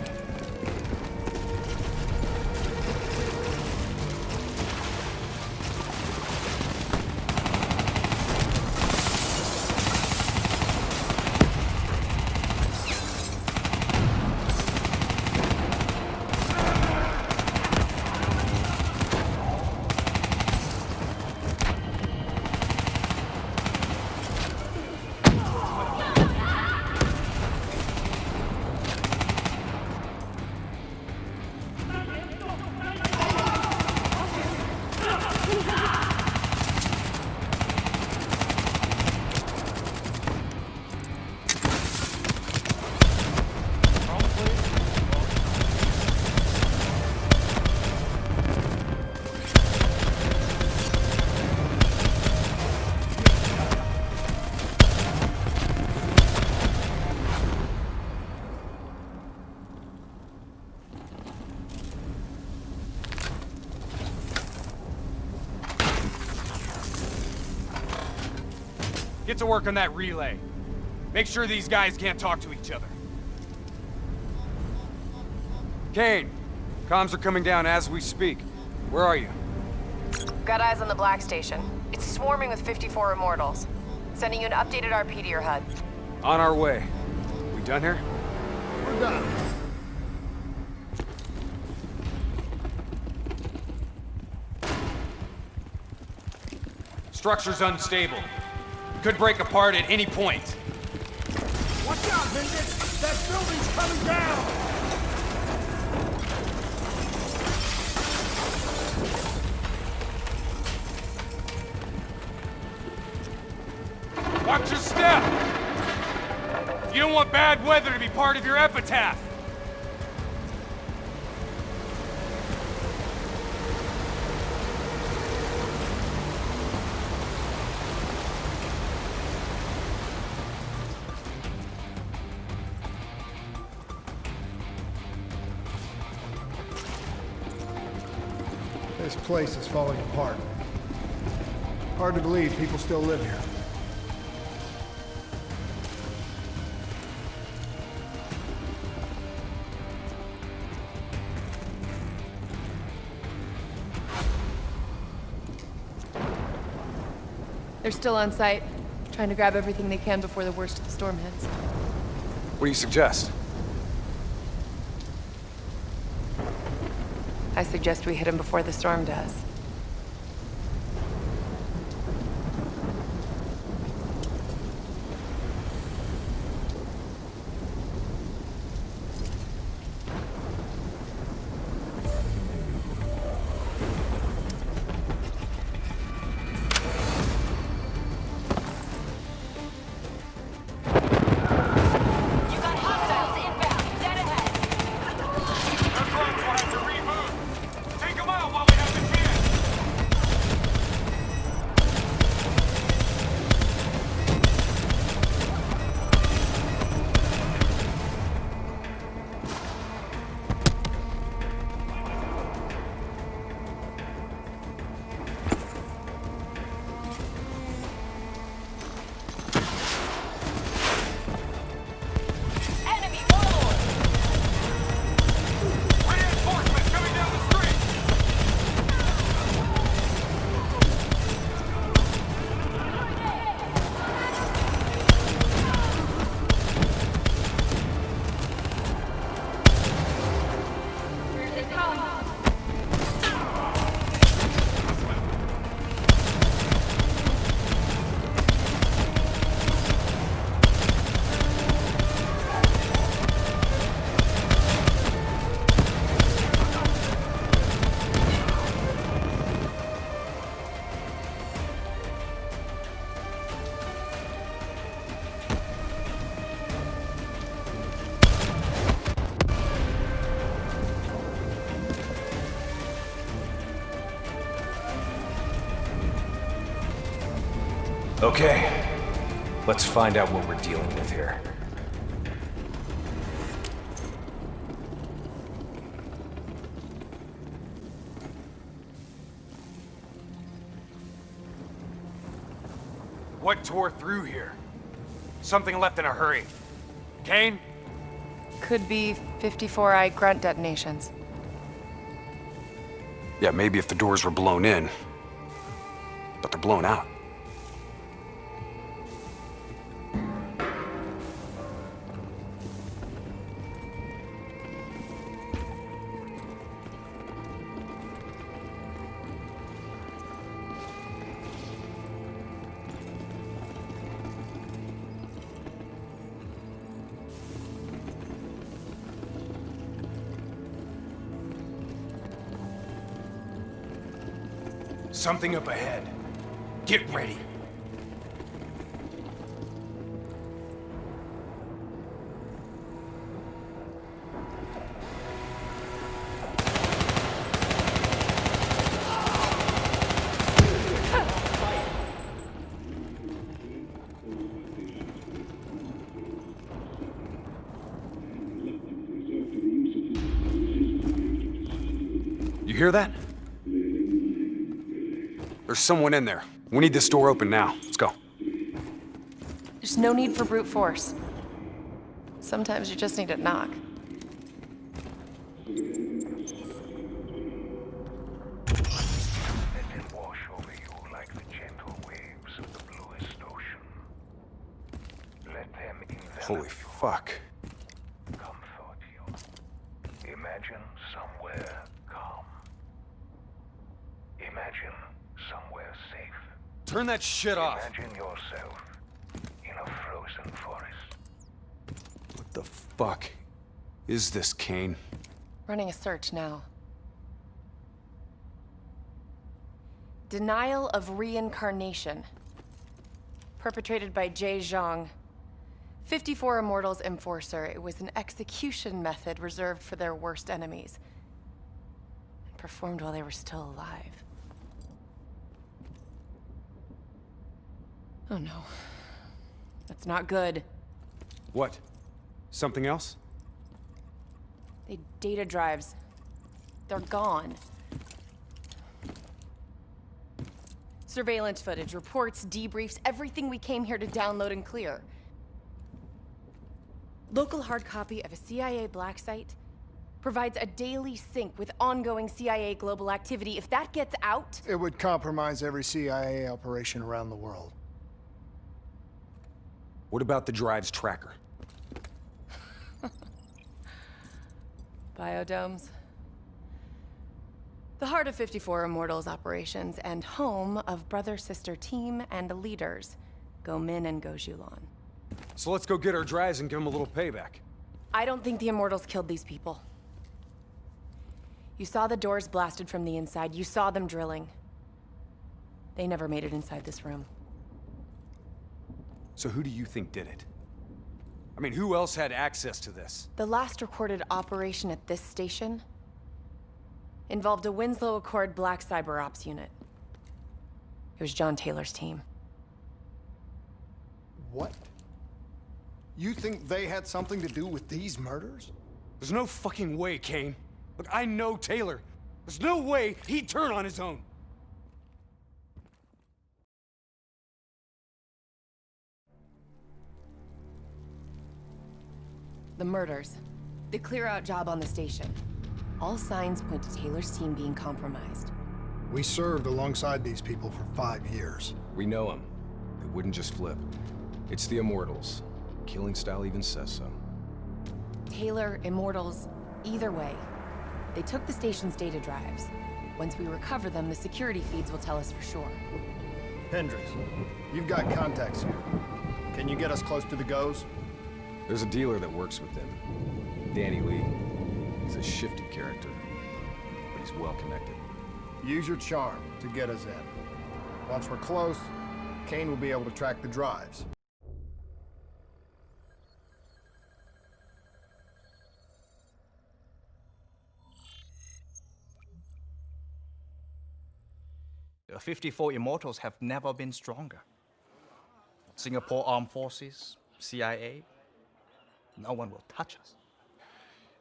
Get to work on that relay. Make sure these guys can't talk to each other. Kane, comms are coming down as we speak. Where are you? Got eyes on the Black Station. It's swarming with 54 Immortals. Sending you an updated RP to your HUD. On our way. We done here? We're done. Structure's unstable. Could break apart at any point. Watch out, Hendricks! That building's coming down! Watch your step! You don't want bad weather to be part of your epitaph! This place is falling apart. Hard to believe people still live here. They're still on site, trying to grab everything they can before the worst of the storm hits. What do you suggest? I suggest we hit them before the storm does. Okay, let's find out what we're dealing with here. What tore through here? Something left in a hurry. Kane? Could be 54I grunt detonations. Yeah, maybe if the doors were blown in. But they're blown out. Something up ahead. Get ready. You hear that? There's someone in there. We need this door open now. Let's go. There's no need for brute force. Sometimes you just need to knock. Holy fuck. Comfort you. Imagine somewhere calm. Imagine somewhere safe. Turn that shit off. Imagine yourself in a frozen forest. What the fuck is this, Kane? Running a search now. Denial of reincarnation. Perpetrated by Jay Zhang. 54 Immortals Enforcer. It was an execution method reserved for their worst enemies. And performed while they were still alive. Oh no. That's not good. What? Something else? They data drives. They're gone. Surveillance footage, reports, debriefs, everything we came here to download and clear. Local hard copy of a CIA black site provides a daily sync with ongoing CIA global activity. If that gets out... It would compromise every CIA operation around the world. What about the drive's tracker? Biodomes. The heart of 54 Immortals operations and home of brother-sister team and leaders, Go Min and Go Zhulan. So let's go get our drives and give them a little payback. I don't think the Immortals killed these people. You saw the doors blasted from the inside. You saw them drilling. They never made it inside this room. So who do you think did it? I mean, who else had access to this? The last recorded operation at this station involved a Winslow Accord Black Cyber Ops unit. It was John Taylor's team. What? You think they had something to do with these murders? There's no fucking way, Kane. Look, I know Taylor. There's no way he'd turn on his own. The murders. The clear-out job on the station. All signs point to Taylor's team being compromised. We served alongside these people for 5 years. We know them. They wouldn't just flip. It's the Immortals. Killing style even says so. Taylor, Immortals, either way. They took the station's data drives. Once we recover them, the security feeds will tell us for sure. Hendricks, you've got contacts here. Can you get us close to the Goes? There's a dealer that works with them. Danny Lee. He's a shifty character, but he's well connected. Use your charm to get us in. Once we're close, Kane will be able to track the drives. The 54 Immortals have never been stronger. Singapore Armed Forces, CIA. No one will touch us.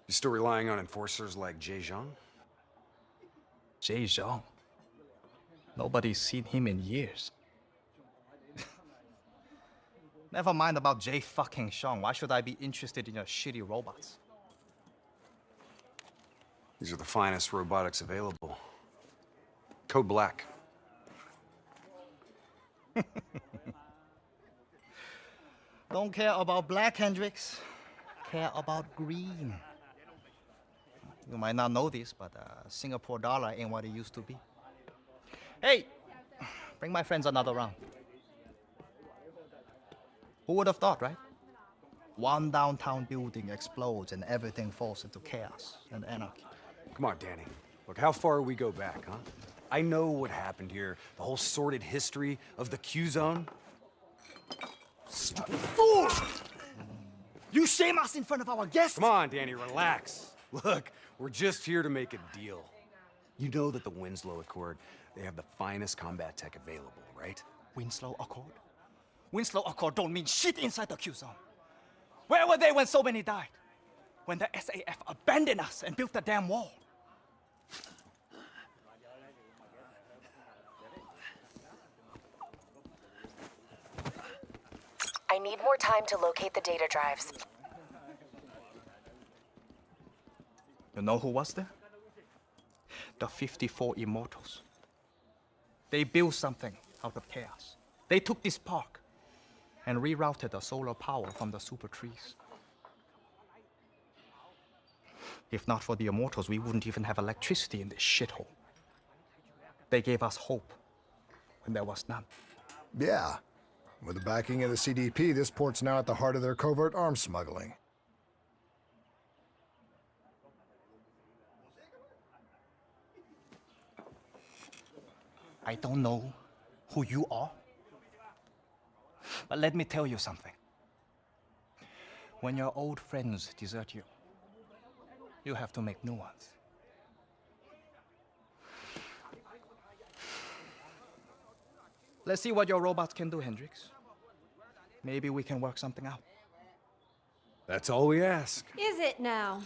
You still relying on enforcers like Jay Zhang? Jay Zhang? Nobody's seen him in years. Never mind about Jay fucking Zhang. Why should I be interested in your shitty robots? These are the finest robotics available. Code Black. Don't care about black, Hendricks. Care about green. You might not know this, but Singapore dollar ain't what it used to be. Hey, bring my friends another round. Who would have thought, right? One downtown building explodes and everything falls into chaos and anarchy. Come on, Danny. Look, how far we go back, huh? I know what happened here, the whole sordid history of the Q-Zone. Stupid fool! You shame us in front of our guests! Come on, Danny, relax. Look, we're just here to make a deal. You know that the Winslow Accord, they have the finest combat tech available, right? Winslow Accord? Winslow Accord don't mean shit inside the Q-Zone. Where were they when so many died? When the SAF abandoned us and built the damn wall? I need more time to locate the data drives. You know who was there? The 54 Immortals. They built something out of chaos. They took this park and rerouted the solar power from the super trees. If not for the Immortals, we wouldn't even have electricity in this shithole. They gave us hope when there was none. Yeah. With the backing of the CDP, this port's now at the heart of their covert arms smuggling. I don't know who you are, but let me tell you something. When your old friends desert you, you have to make new ones. Let's see what your robots can do, Hendricks. Maybe we can work something out. That's all we ask. Is it now?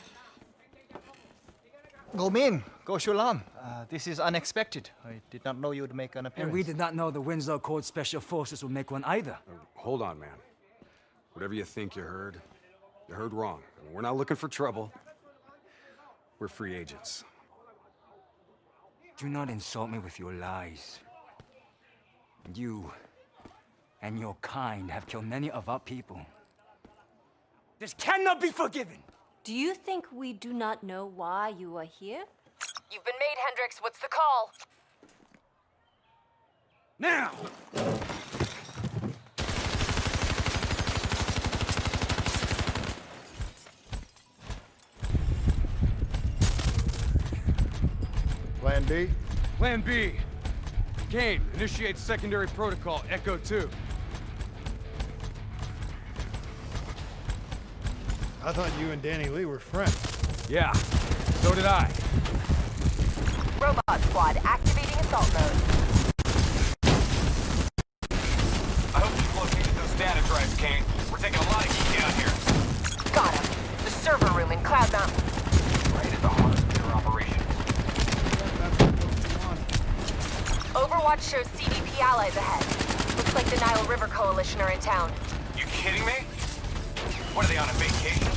Go Min, Go Shulan. This is unexpected. I did not know you'd make an appearance. And we did not know the Winslow Accord Special Forces would make one either. Hold on, man. Whatever you think you heard wrong. I mean, we're not looking for trouble. We're free agents. Do not insult me with your lies. You and your kind have killed many of our people. This cannot be forgiven! Do you think we do not know why you are here? You've been made, Hendricks. What's the call? Now! Plan B? Plan B. Kane, initiate secondary protocol, Echo 2. I thought you and Danny Lee were friends. Yeah, so did I. Robot squad activating assault mode. I hope you've located those data drives, Kane. We're taking a lot of heat down here. Got him. The server room in Cloud Mountain. Right at the heart of their operations. Overwatch shows CDP allies ahead. Looks like the Nile River Coalition are in town. You kidding me? What, are they on a vacation?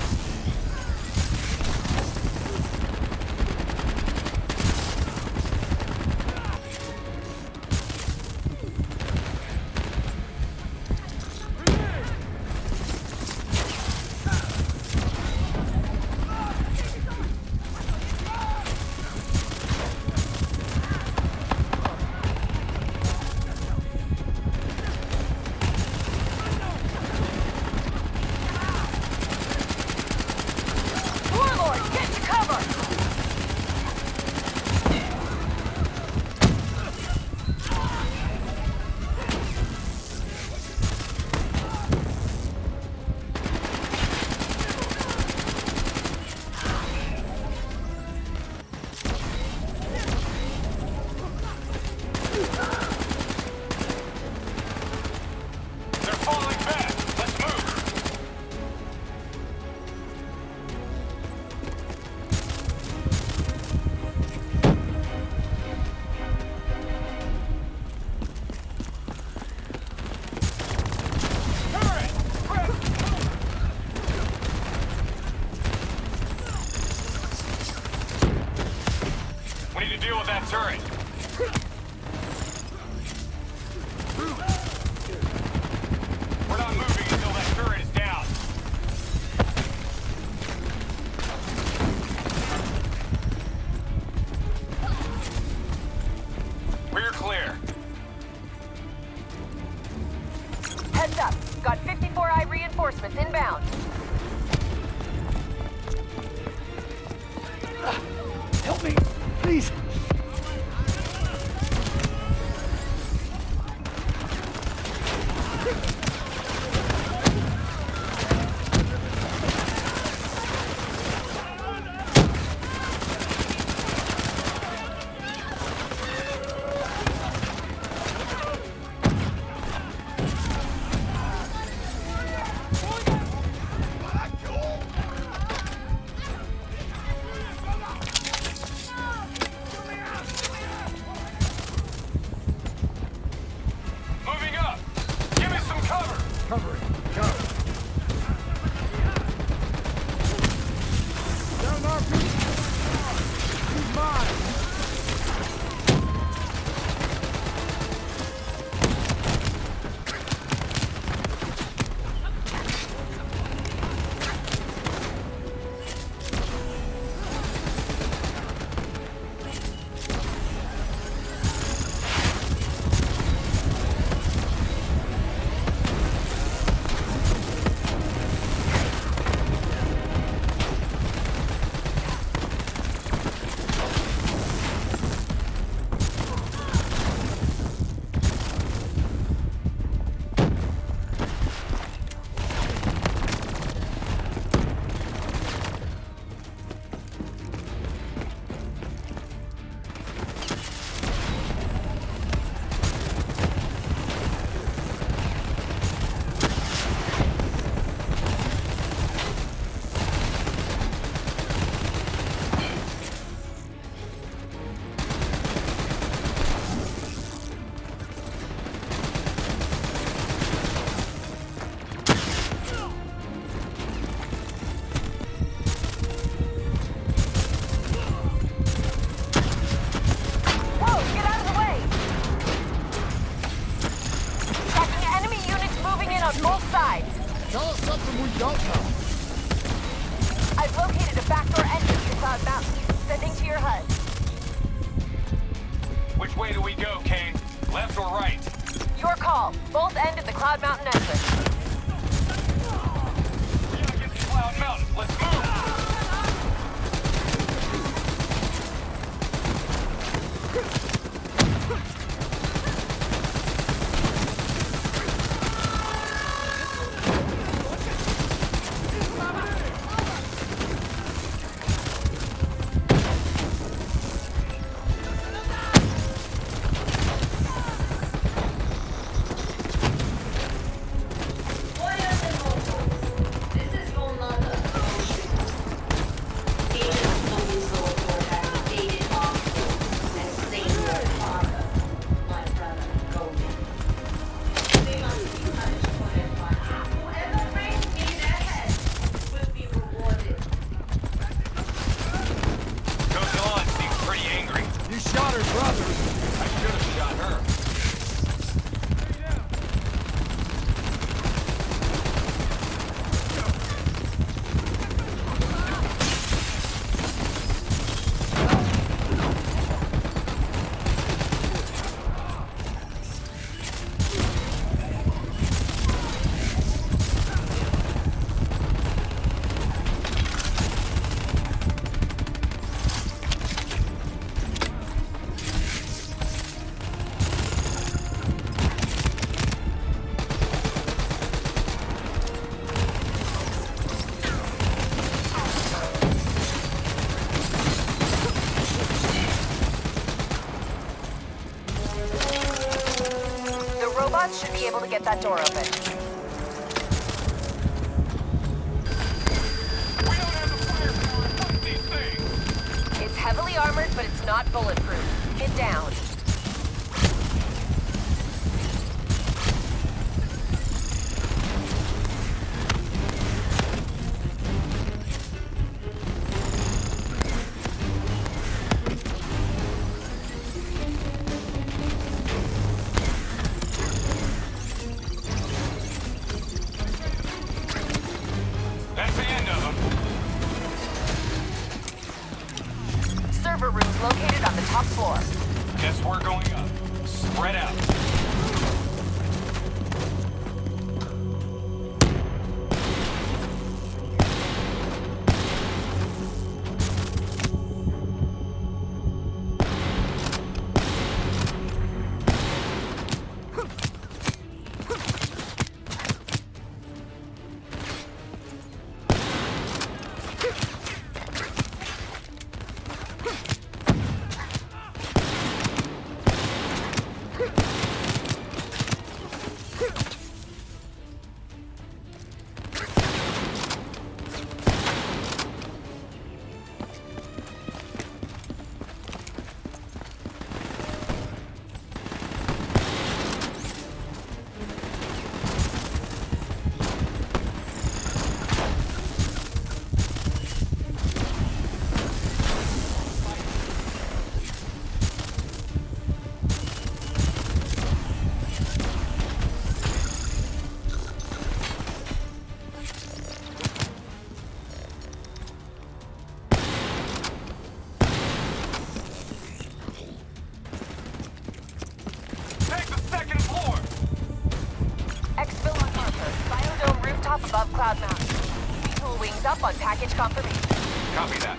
They're falling AI reinforcements inbound. Help me, please. Moving up! Give me some cover! Cover it. Go. Down RP. He's mine. Whoa, get out of the way! Tracking enemy units moving in on both sides. Tell us something we don't know. I've located a backdoor entrance to Cloud Mountain. Sending to your HUD. Which way do we go, Kane? Left or right? Your call. Both end of the Cloud Mountain entrance. We gotta get to Cloud Mountain. Let's move! Gozelon seems pretty angry. You shot her brother. I should have shot her. The robots should be able to get that door open. We don't have the firepower to fight these things! It's heavily armored, but it's not bulletproof. Get down. That's the end of them. Server rooms located on the top floor. Guess we're going up. Spread out. Cloud Mountain. VTOL wings up on package confirmation. Copy that.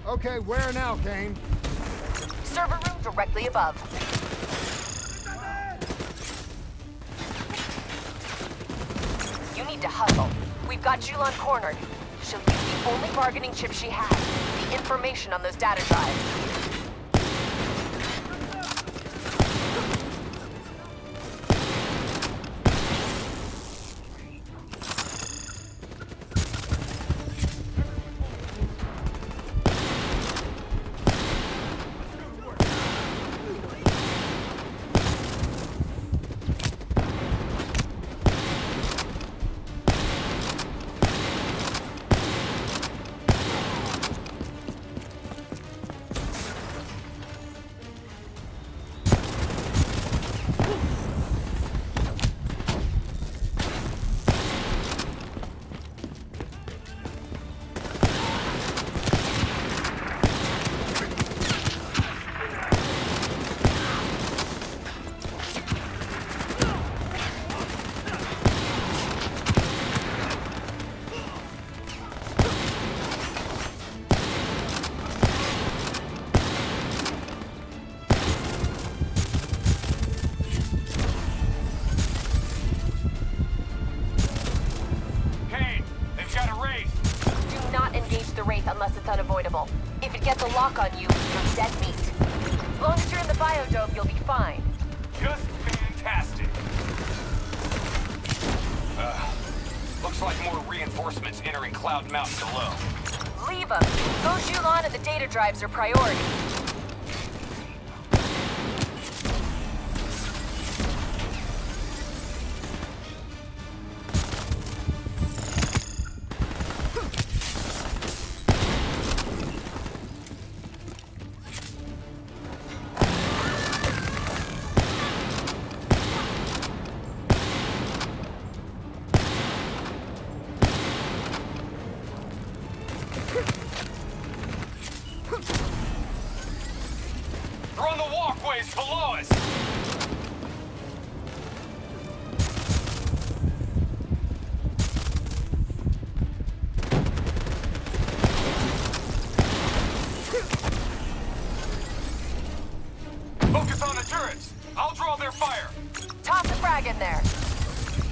Okay, where now, Kane? Server room directly above. You need to hustle. We've got Julan cornered. She'll use the only bargaining chip she has, the information on those data drives. Unless it's unavoidable. If it gets a lock on you, you're dead meat. As long as you're in the biodome, you'll be fine. Just fantastic. Looks like more reinforcements entering Cloud Mountain below. Leave them. Those Julan and the data drives are priority. They're on the walkways below us! Focus on the turrets! I'll draw their fire! Toss a frag in there.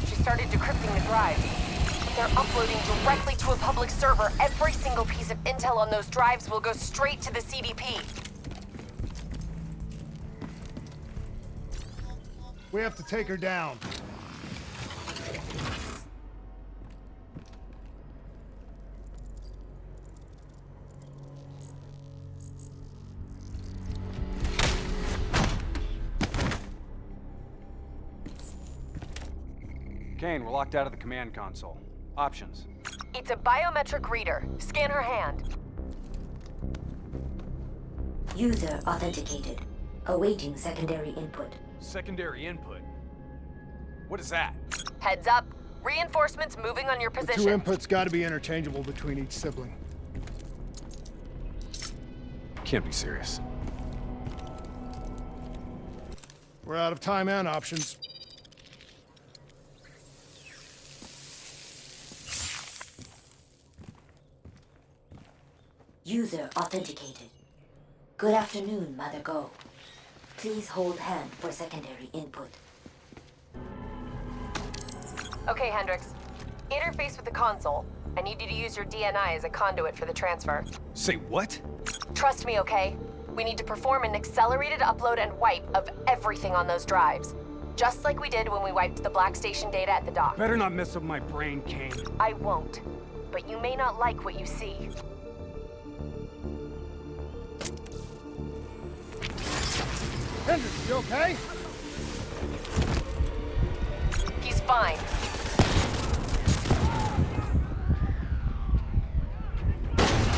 She started decrypting the drives. They're uploading directly to a public server. Every single piece of intel on those drives will go straight to the CDP. We have to take her down. Kane, we're locked out of the command console. Options. It's a biometric reader. Scan her hand. User authenticated. Awaiting secondary input. Secondary input? What is that? Heads up. Reinforcements moving on your The position. two inputs gotta be interchangeable between each sibling. Can't be serious. We're out of time and options. User authenticated. Good afternoon, Mother Go. Please hold hand for secondary input. Okay, Hendricks. Interface with the console. I need you to use your DNI as a conduit for the transfer. Say what? Trust me, okay? We need to perform an accelerated upload and wipe of everything on those drives. Just like we did when we wiped the Black Station data at the dock. Better not mess up my brain, Kane. I won't. But you may not like what you see. Hendricks, you okay? He's fine.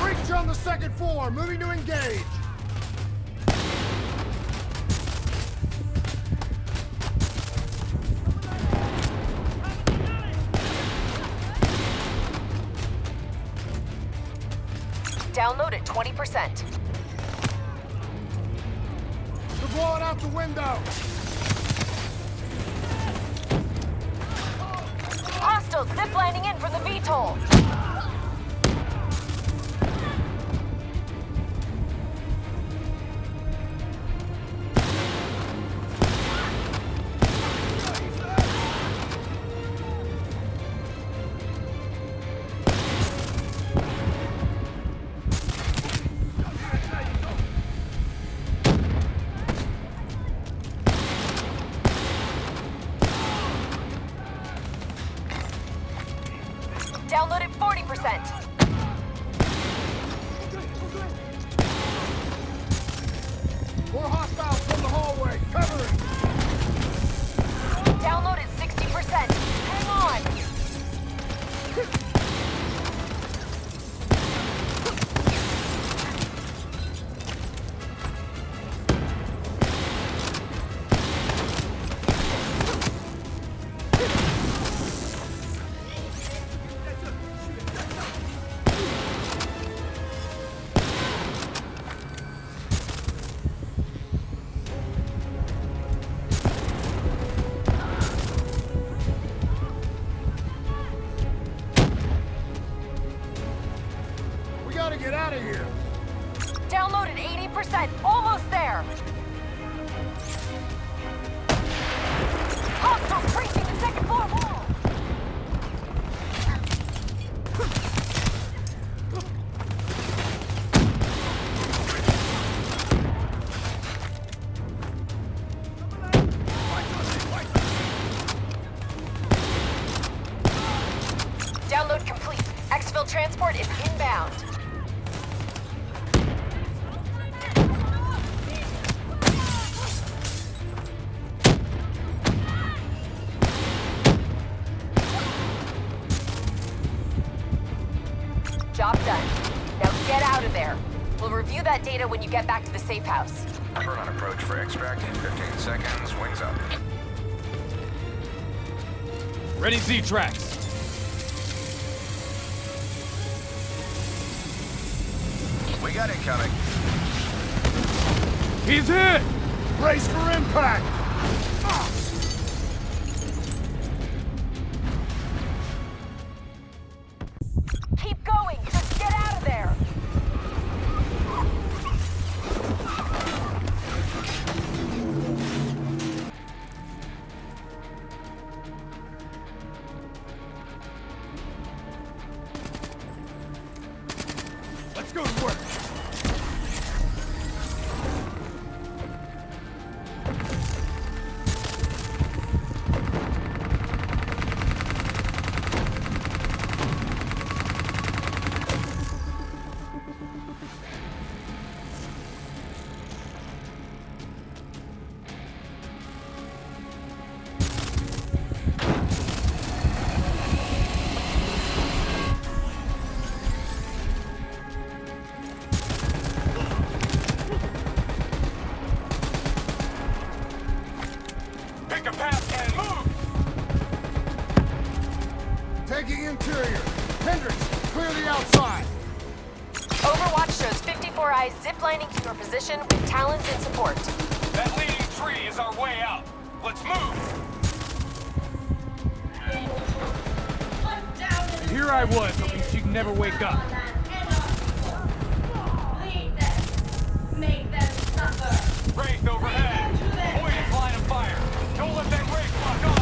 Breach on the second floor, moving to engage. Download at 20%. They're blowing out the window. Hostiles ziplining in from the VTOL. Download at 40%. More hostiles from the hallway. Cover it. Download at 60%. Hang on. We gotta get out of here. Download at 80%. Almost there. Hostiles breaching the second floor wall. Download complete. Exfil transport is inbound. Job done. Now get out of there. We'll review that data when you get back to the safe house. Burn on approach for extract in 15 seconds. Wings up. Ready Z-Tracks. We got incoming. He's hit! Brace for impact. Keep going. Just get out of there. Let's go to work. Pick a path and move! Taking interior. Hendricks, clear the outside. Overwatch shows 54 eyes ziplining to your position with Talons in support. That leading tree is our way out. Let's move! And here I was, hoping she'd never wake up. Wraith overhead. Void is line of fire. Don't let that Wraith lock on.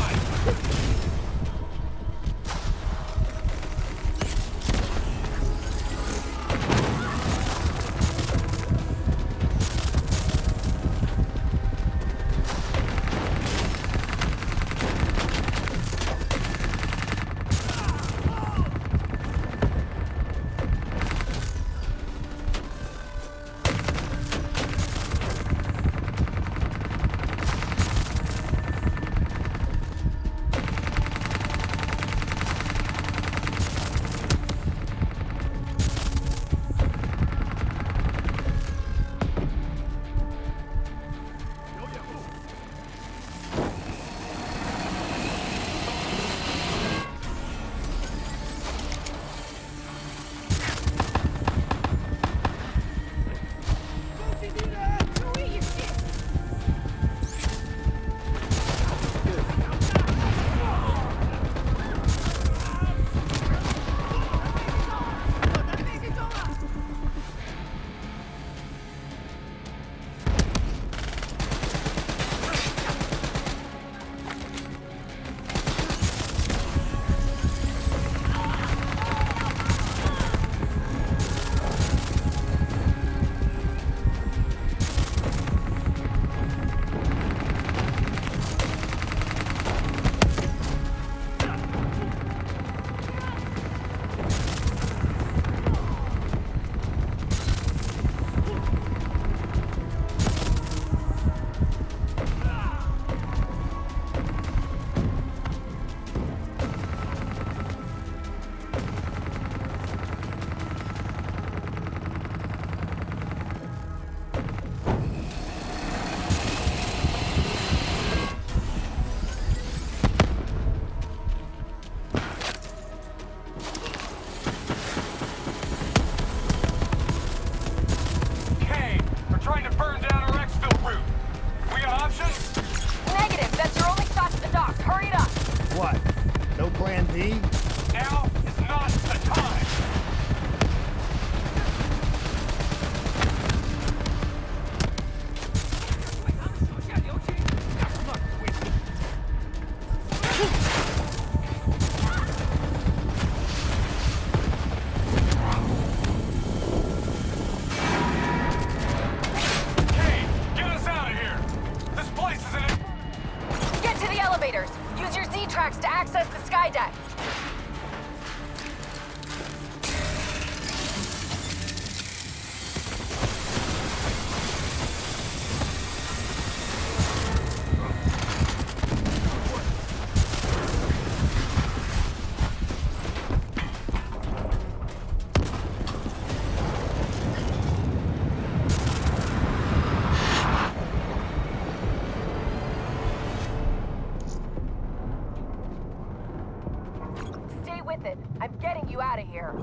out of here.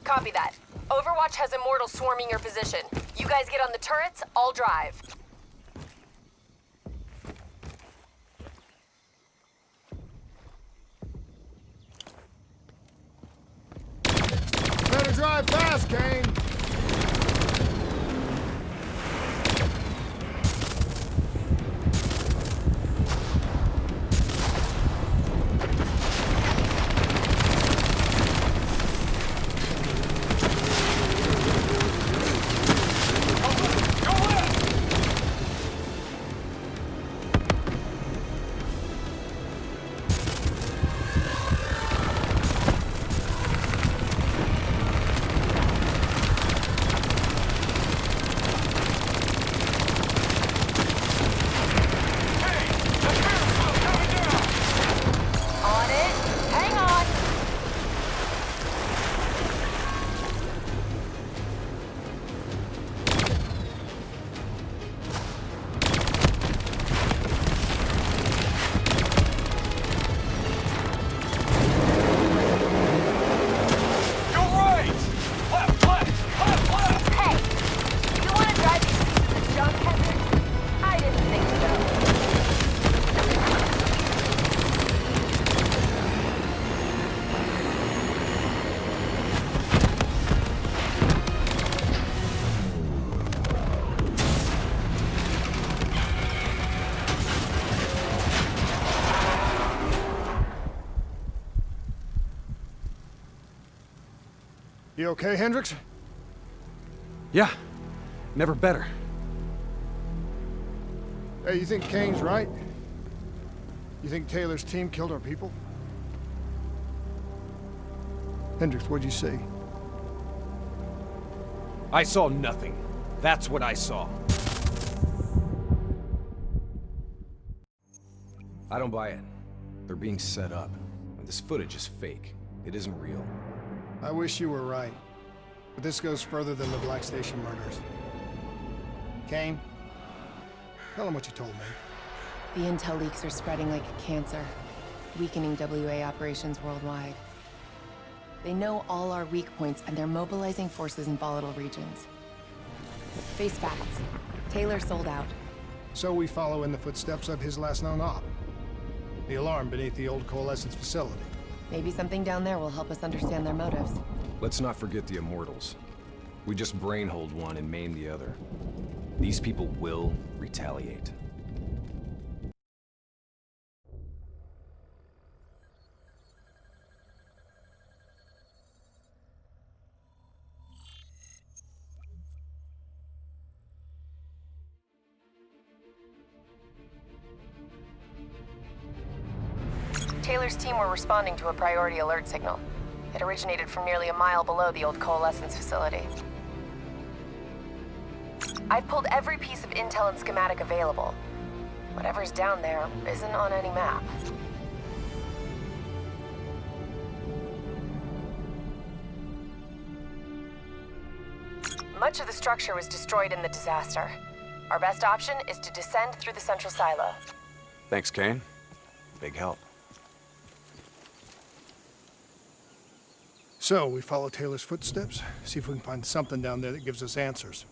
Copy that. Overwatch has Immortals swarming your position. You guys get on the turrets, I'll drive. Better drive fast, Kane! You okay, Hendricks? Yeah, never better. Hey, you think Kane's right? You think Taylor's team killed our people? Hendricks, what'd you see? I saw nothing. That's what I saw. I don't buy it. They're being set up. This footage is fake. It isn't real. I wish you were right. But this goes further than the Black Station murders. Kane, tell him what you told me. The intel leaks are spreading like cancer, weakening WA operations worldwide. They know all our weak points, and they're mobilizing forces in volatile regions. Face facts. Taylor sold out. So we follow in the footsteps of his last known op. The alarm beneath the old Coalescence facility. Maybe something down there will help us understand their motives. Let's not forget the Immortals. We just brainhold one and maim the other. These people will retaliate. Taylor's team were responding to a priority alert signal. It originated from nearly a mile below the old Coalescence facility. I've pulled every piece of intel and schematic available. Whatever's down there isn't on any map. Much of the structure was destroyed in the disaster. Our best option is to descend through the central silo. Thanks, Kane. Big help. So, we follow Taylor's footsteps, see if we can find something down there that gives us answers.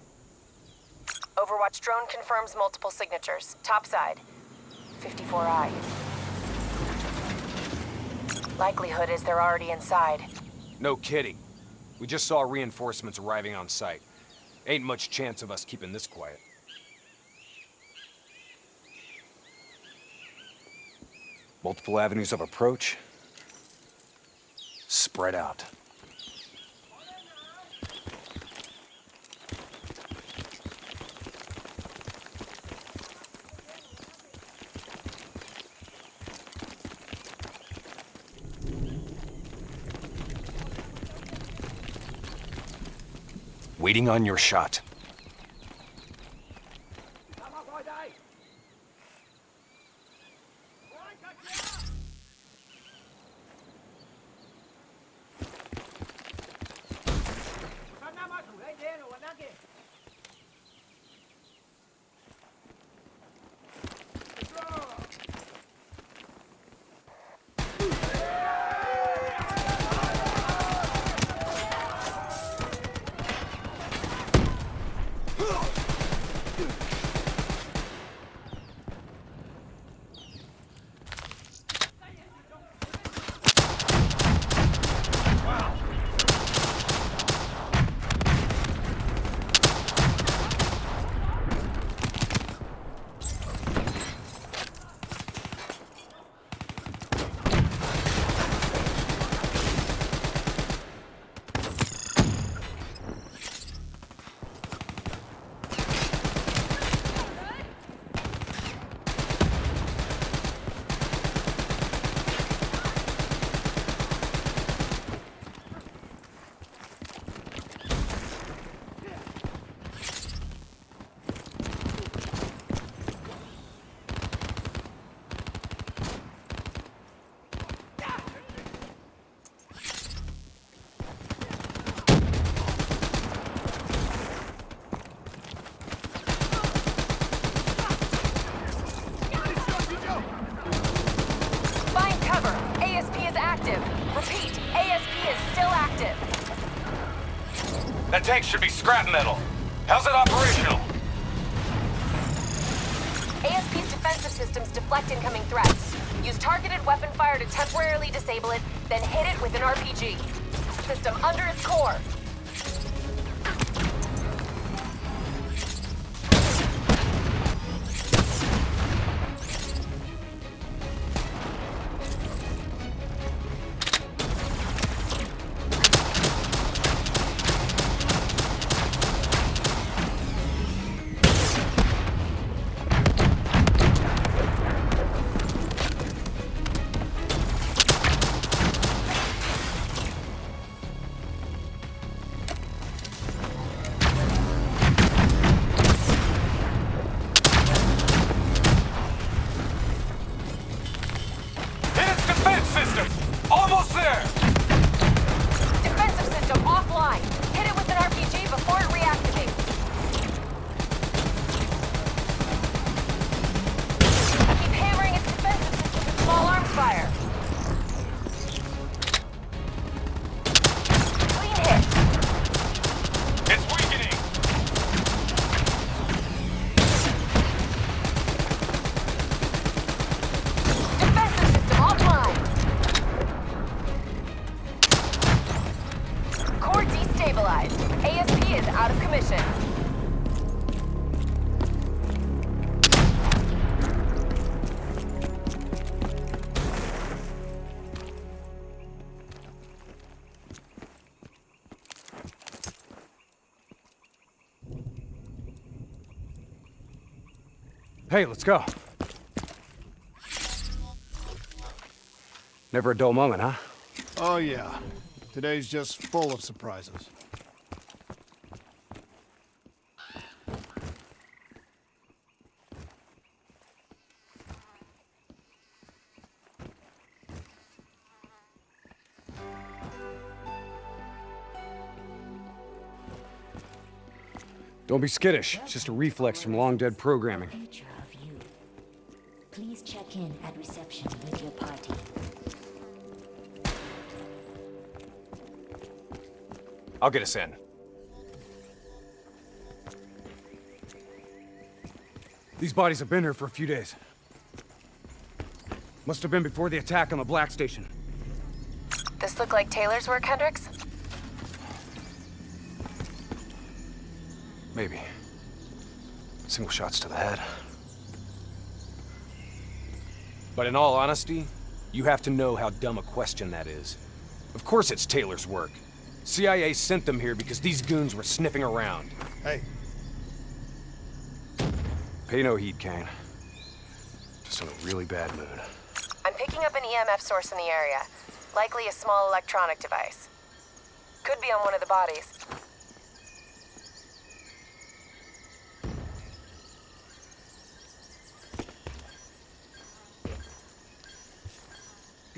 Overwatch drone confirms multiple signatures. Topside. 54I. Likelihood is they're already inside. No kidding. We just saw reinforcements arriving on site. Ain't much chance of us keeping this quiet. Multiple avenues of approach. Spread out. Waiting on your shot. That tank should be scrap metal. How's it operational? ASP's defensive systems deflect incoming threats. Use targeted weapon fire to temporarily disable it, then hit it with an RPG. System under its core. Almost there! Defensive system offline. Hit it with an RPG before it reactivates. Keep hammering its defensive system with small arms fire. Clean hit. It's weakening! Defensive system offline. Core destabilized. ASP is out of commission. Hey, let's go. Never a dull moment, huh? Oh, yeah. Today's just full of surprises. Don't be skittish. It's just a reflex from long-dead programming. Future of you. Please check in at reception with your party. I'll get us in. These bodies have been here for a few days. Must have been before the attack on the Black Station. This look like Taylor's work, Hendricks? Maybe. Single shots to the head. But in all honesty, you have to know how dumb a question that is. Of course it's Taylor's work. CIA sent them here because these goons were sniffing around. Hey. Pay no heed, Kane. Just in a really bad mood. I'm picking up an EMF source in the area. Likely a small electronic device. Could be on one of the bodies.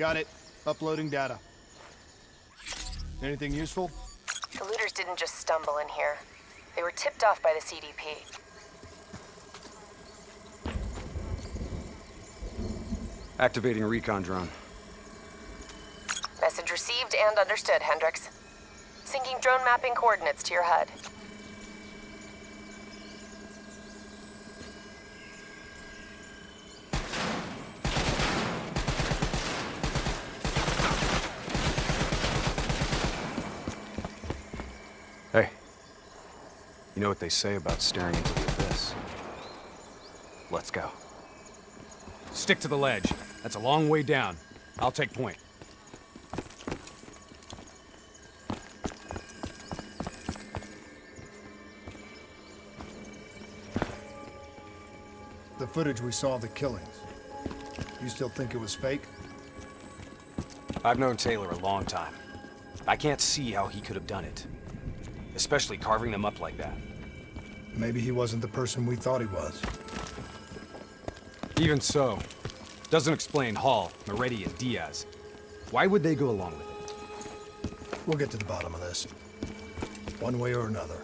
Got it. Uploading data. Anything useful? The looters didn't just stumble in here. They were tipped off by the CDP. Activating recon drone. Message received and understood, Hendricks. Syncing drone mapping coordinates to your HUD. Hey. You know what they say about staring into the abyss? Let's go. Stick to the ledge. That's a long way down. I'll take point. The footage we saw of the killings. You still think it was fake? I've known Taylor a long time. I can't see how he could have done it. Especially carving them up like that. Maybe he wasn't the person we thought he was. Even so, doesn't explain Hall, Moretti, and Diaz. Why would they go along with it? We'll get to the bottom of this. One way or another.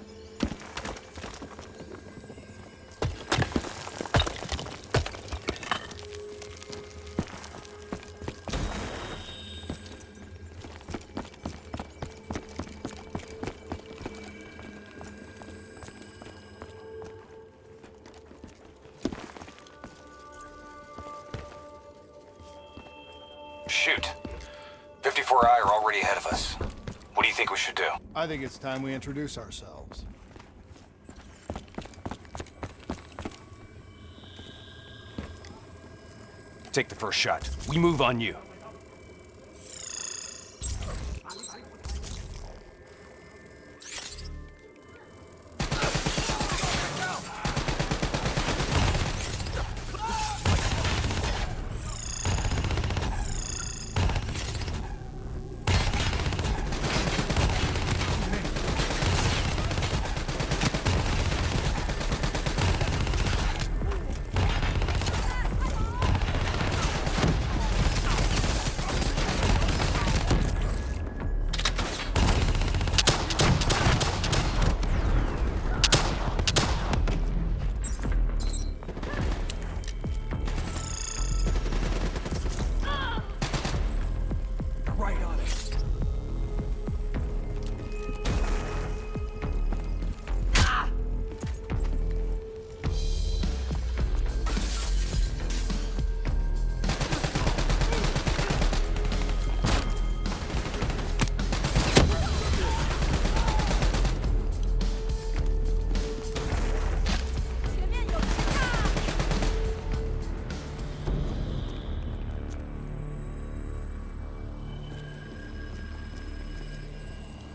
Shoot. 54I are already ahead of us. What do you think we should do? I think it's time we introduce ourselves. Take the first shot. We move on you.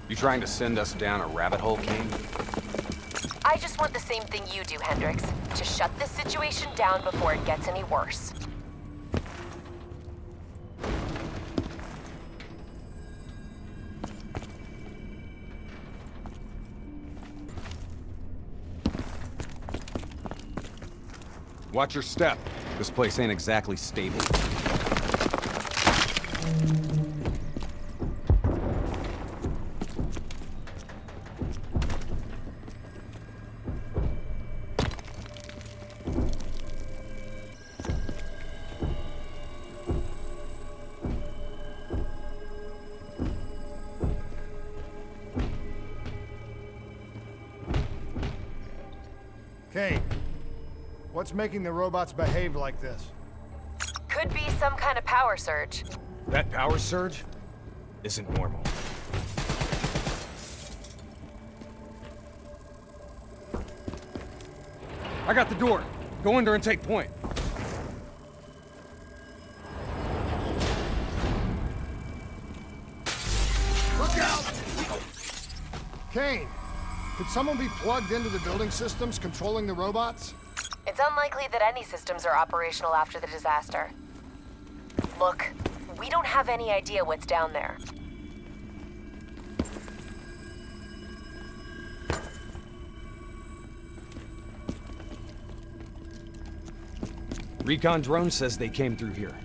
You trying to send us down a rabbit hole, Kane? I just want the same thing you do, Hendricks. To shut this situation down before it gets any worse. Watch your step. This place ain't exactly stable. Kane, what's making the robots behave like this? Could be some kind of power surge. That power surge isn't normal. I got the door. Go in there and take point. Look out! Kane, could someone be plugged into the building systems controlling the robots? It's unlikely that any systems are operational after the disaster. Look, we don't have any idea what's down there. Recon drone says they came through here.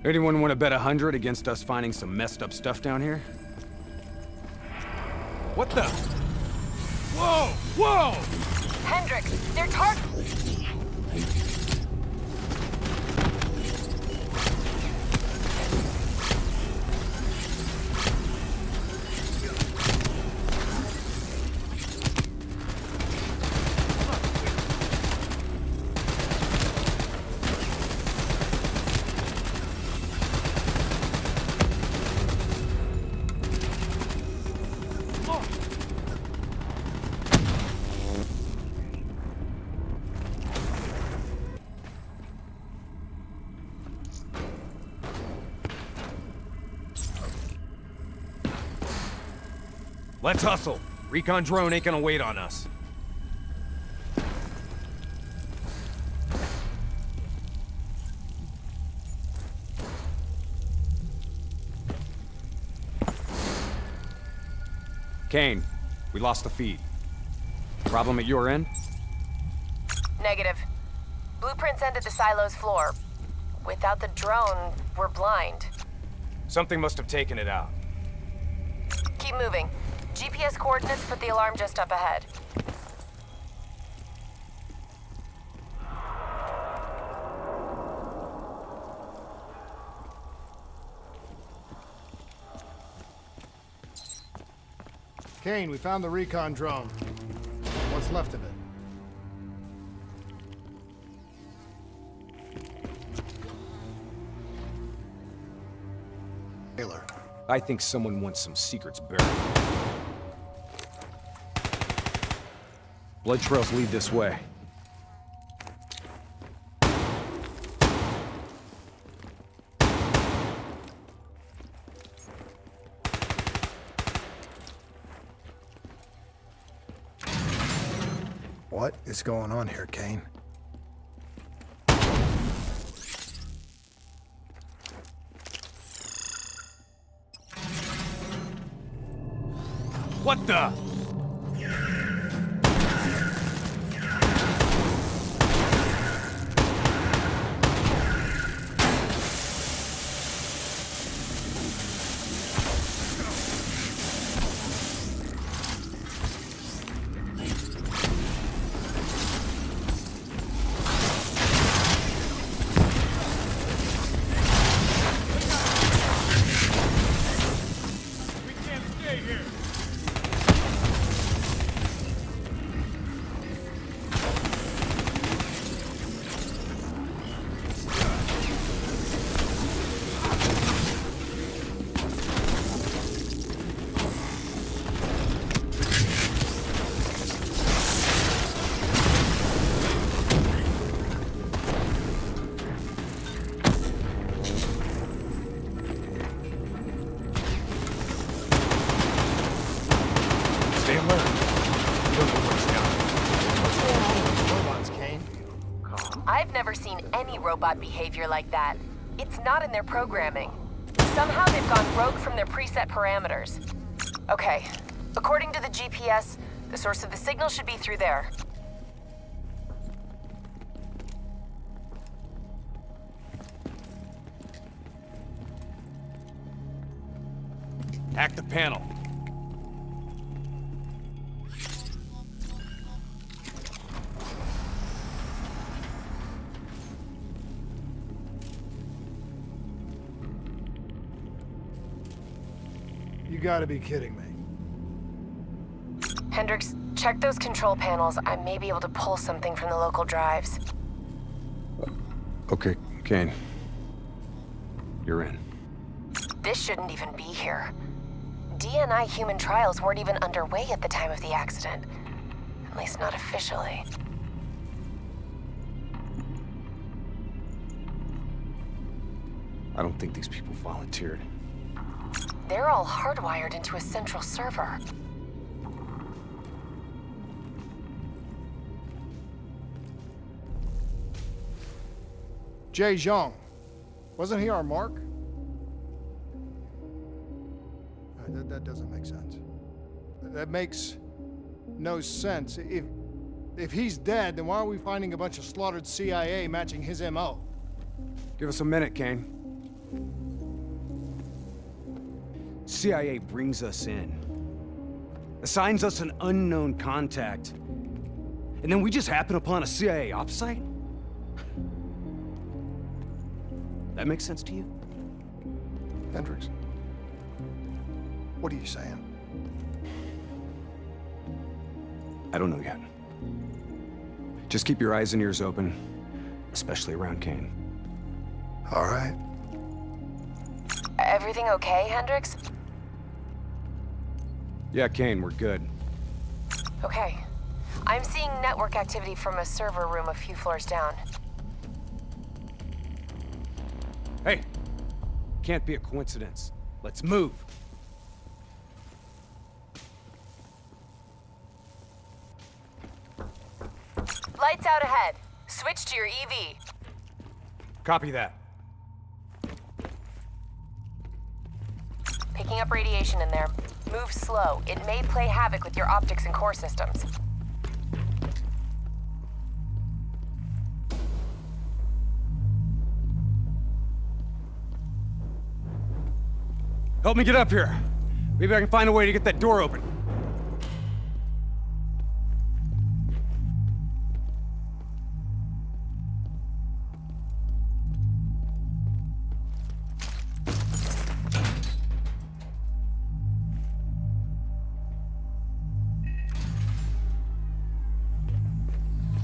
Anyone want to bet 100 against us finding some messed up stuff down here? What the? Whoa! Whoa! Hendricks, they're target. Let's hustle. Recon drone ain't gonna wait on us. Kane, we lost the feed. Problem at your end? Negative. Blueprints ended the silo's floor. Without the drone, we're blind. Something must have taken it out. Keep moving. GPS coordinates put the alarm just up ahead. Kane, we found the recon drone. What's left of it? Taylor. I think someone wants some secrets buried. Blood trails lead this way. What is going on here, Kane? What the? I've never seen any robot behavior like that. It's not in their programming. Somehow they've gone rogue from their preset parameters. Okay, according to the GPS, the source of the signal should be through there. Hack the panel. You gotta be kidding me. Hendricks, check those control panels. I may be able to pull something from the local drives. Okay, Kane. You're in. This shouldn't even be here. DNI human trials weren't even underway at the time of the accident. At least not officially. I don't think these people volunteered. They're all hardwired into a central server. Jay Zhang. Wasn't he our mark? That doesn't make sense. That makes no sense. If he's dead, then why are we finding a bunch of slaughtered CIA matching his MO? Give us a minute, Kane. CIA brings us in, assigns us an unknown contact, and then we just happen upon a CIA ops site? That makes sense to you? Hendricks, what are you saying? I don't know yet. Just keep your eyes and ears open, especially around Kane. All right. Everything okay, Hendricks? Yeah, Kane, we're good. Okay. I'm seeing network activity from a server room a few floors down. Hey, can't be a coincidence. Let's move. Lights out ahead. Switch to your EV. Copy that. Picking up radiation in there. Move slow. It may play havoc with your optics and core systems. Help me get up here. Maybe I can find a way to get that door open.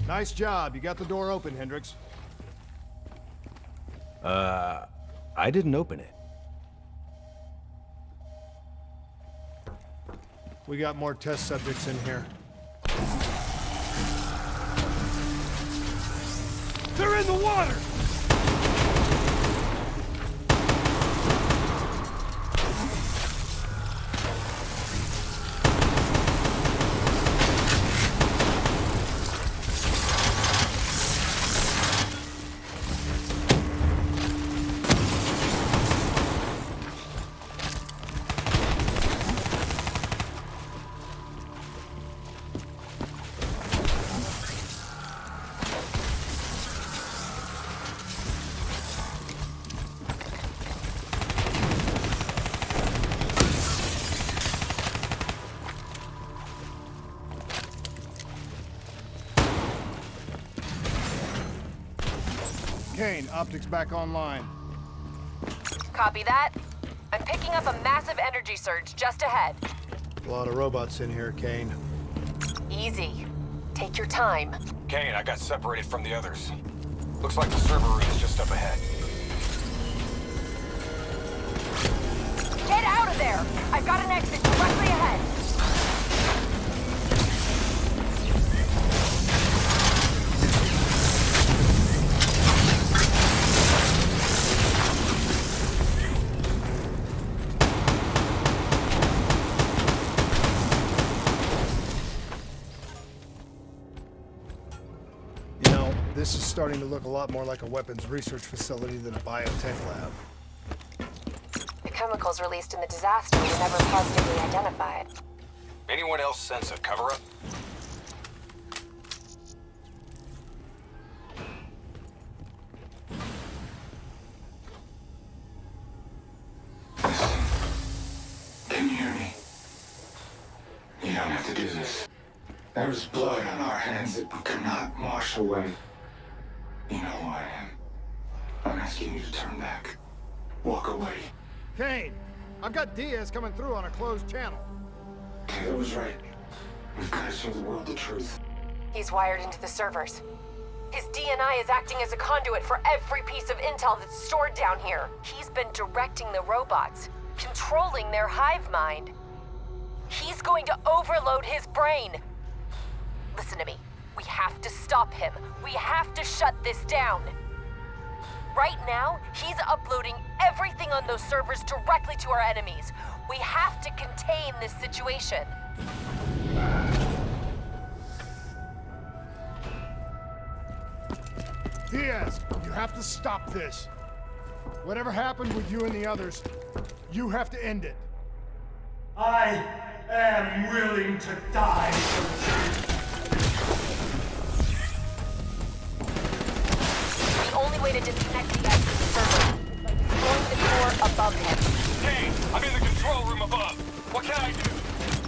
Nice job. You got the door open, Hendricks. I didn't open it. We got more test subjects in here. They're in the water! Kane, optics back online. Copy that. I'm picking up a massive energy surge just ahead. A lot of robots in here, Kane. Easy. Take your time. Kane, I got separated from the others. Looks like the server room is just up ahead. Get out of there! I've got an exit directly ahead. This is starting to look a lot more like a weapons research facility than a biotech lab. The chemicals released in the disaster were never positively identified. Anyone else sense a cover-up? Can you hear me? You don't have to do this. There is blood on our hands that we cannot wash away. You know who I am. I'm asking you to turn back. Walk away. Kane, I've got Diaz coming through on a closed channel. Taylor was right. We've got to show the world the truth. He's wired into the servers. His DNI is acting as a conduit for every piece of intel that's stored down here. He's been directing the robots, controlling their hive mind. He's going to overload his brain. Listen to me. We have to stop him. We have to shut this down. Right now, he's uploading everything on those servers directly to our enemies. We have to contain this situation. Diaz, you have to stop this. Whatever happened with you and the others, you have to end it. I am willing to die for truth. The only way to disconnect the server is by destroying the core above him. Kane, I'm in the control room above. What can I do?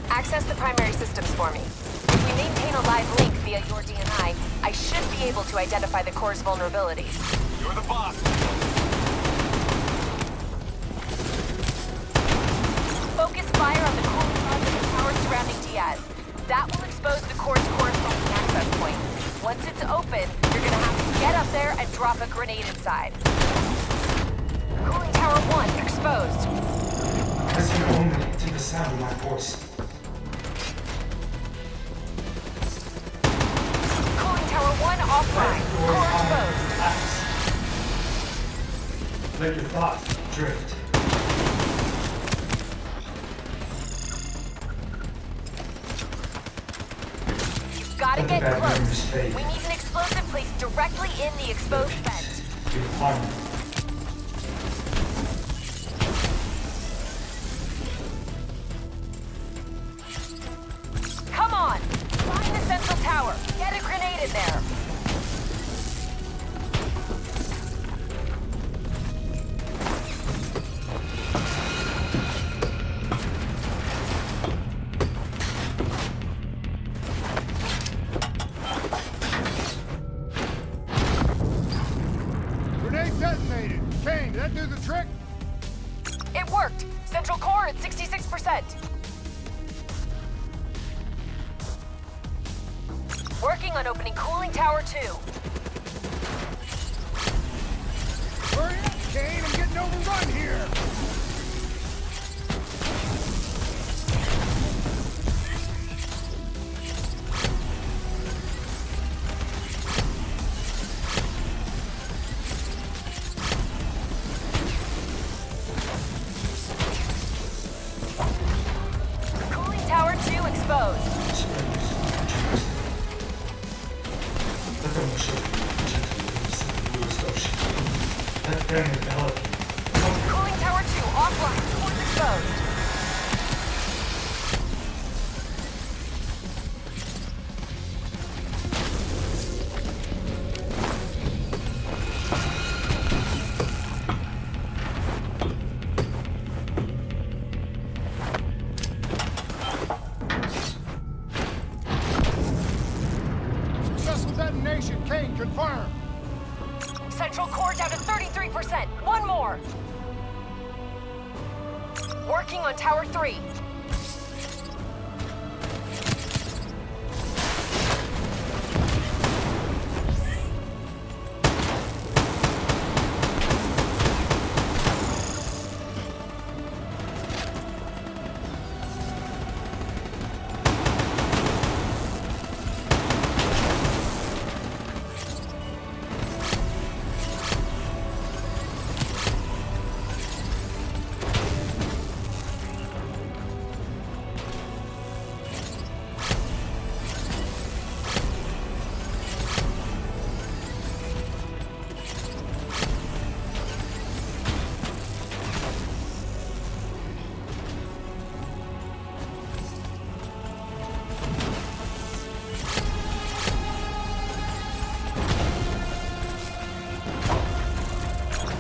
Access the primary systems for me. If we maintain a live link via your DNI, I should be able to identify the core's vulnerabilities. You're the boss. Focus fire on the cooling pods and the tower surrounding Diaz. That will expose the core's corresponding access point. Once it's open, you're gonna have to get up there and drop a grenade inside. Cooling tower 1 exposed. Listen only to the sound of my voice. Cooling tower 1 offline. Core exposed. Let your thoughts drift. Gotta Let the get bad close. memories fade. We need an explosive placed directly in the exposed vent. Your harmony. Come on! Find the central tower. Get a grenade in there. Grenade detonated. Kane, did that do the trick? It worked. Central core at 66%. Working on opening cooling tower 2. Hurry up, Kane! I'm getting overrun here! Cooling tower 2 exposed. Let them show you the newest ocean. Let them develop you. Cooling tower 2 offline. Core exposed. Successful detonation. Kane, confirm. Central core down to 33%. One more. Working on tower 3.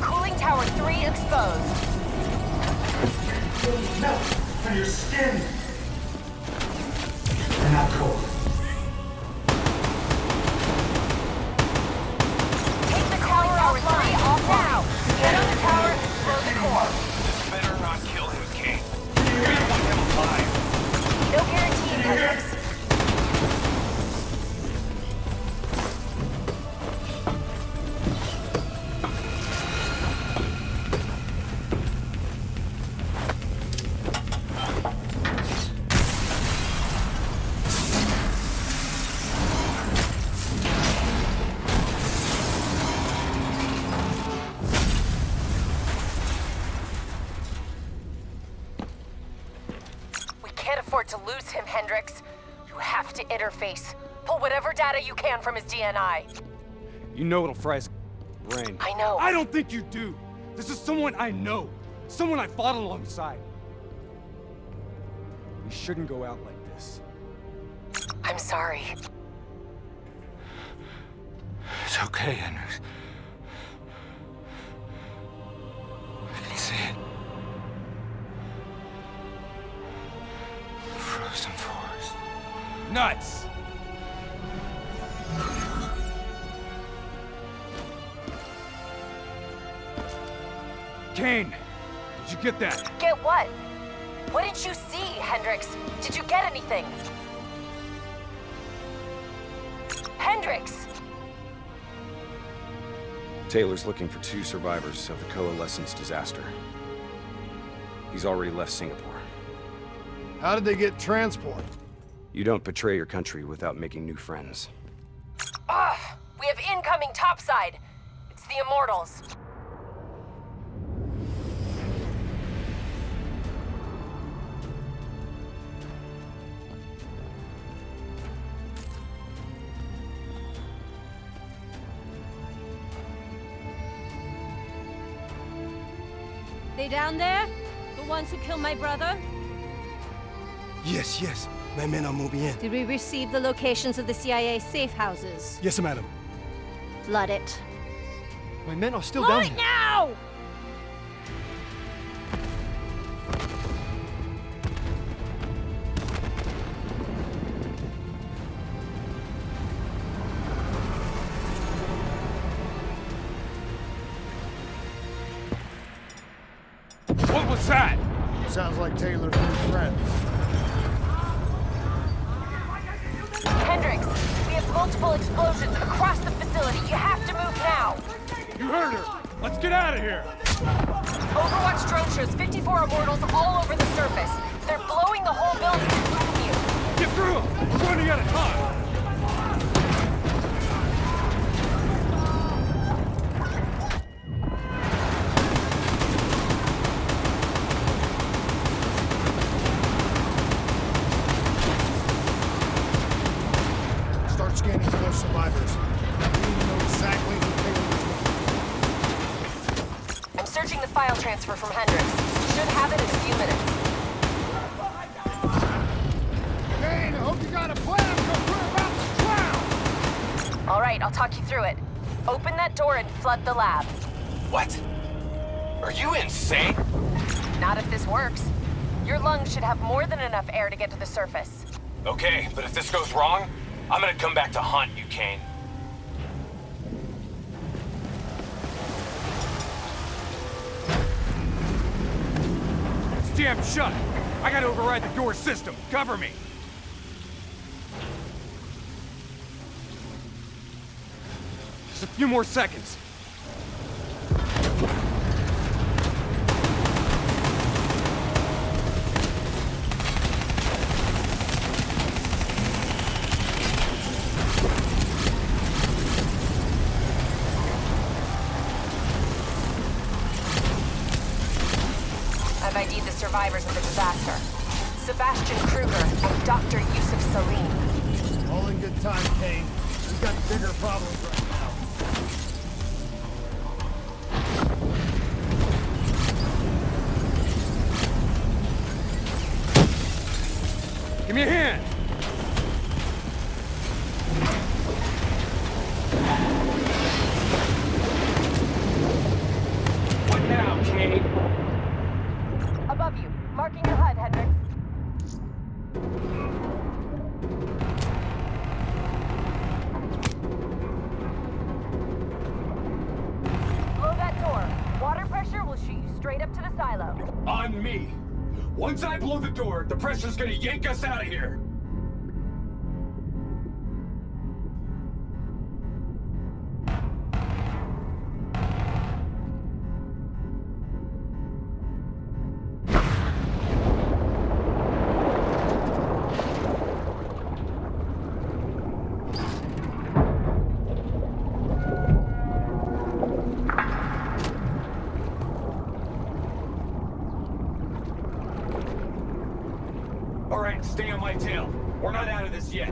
Cooling tower 3 exposed. You'll melt on your skin. You're not cold. Take the tower offline. Off now. Get on the tower and explode the core. This better not kill him, Kane. You're gonna want him alive. No guarantee, Hendrix. We can't afford to lose him, Hendrix. You have to interface. Pull whatever data you can from his DNI. You know it'll fry his brain. I know. I don't think you do. This is someone I know. Someone I fought alongside. We shouldn't go out like this. I'm sorry. It's okay, Hendrix. I can Nuts! Kane, did you get that? Get what? What did you see, Hendricks? Did you get anything? Hendricks! Taylor's looking for 2 survivors of the Coalescence disaster. He's already left Singapore. How did they get transport? You don't betray your country without making new friends. Ah! We have incoming topside! It's the Immortals. They down there? The ones who killed my brother? Yes, yes. My men are moving in. Did we receive the locations of the CIA safe houses? Yes, madam. Flood it. My men are still Flood down it here. now! What was that? Sounds like Taylor's new friend. Hendricks, we have multiple explosions across the facility. You have to move now. You heard her. Let's get out of here. Overwatch drone shows 54 Immortals all over the surface. They're blowing the whole building to boom you. Get through them. We're running out of time. Start scanning for those survivors. We need to know exactly who Taylor is. I'm searching the file transfer from Hendricks. Should have it in a few minutes. Kane, I hope you got a plan, because we're about to drown! All right, I'll talk you through it. Open that door and flood the lab. What? Are you insane? Not if this works. Your lungs should have more than enough air to get to the surface. Okay, but if this goes wrong, I'm gonna come back to haunt you, Kane. It's jammed shut. I gotta override the door system. Cover me. Just a few more seconds. I've ID'd the survivors of the disaster. Sebastian Kruger and Dr. Yusuf Salim. All in good time, Kane. We've got bigger problems right now. Give me a hand. What now, Kane? Above you. Marking your HUD, Hendricks. Blow that door. Water pressure will shoot you straight up to the silo. On me. Once I blow the door, the pressure's gonna yank us out of here. All right, stay on my tail. We're not out of this yet.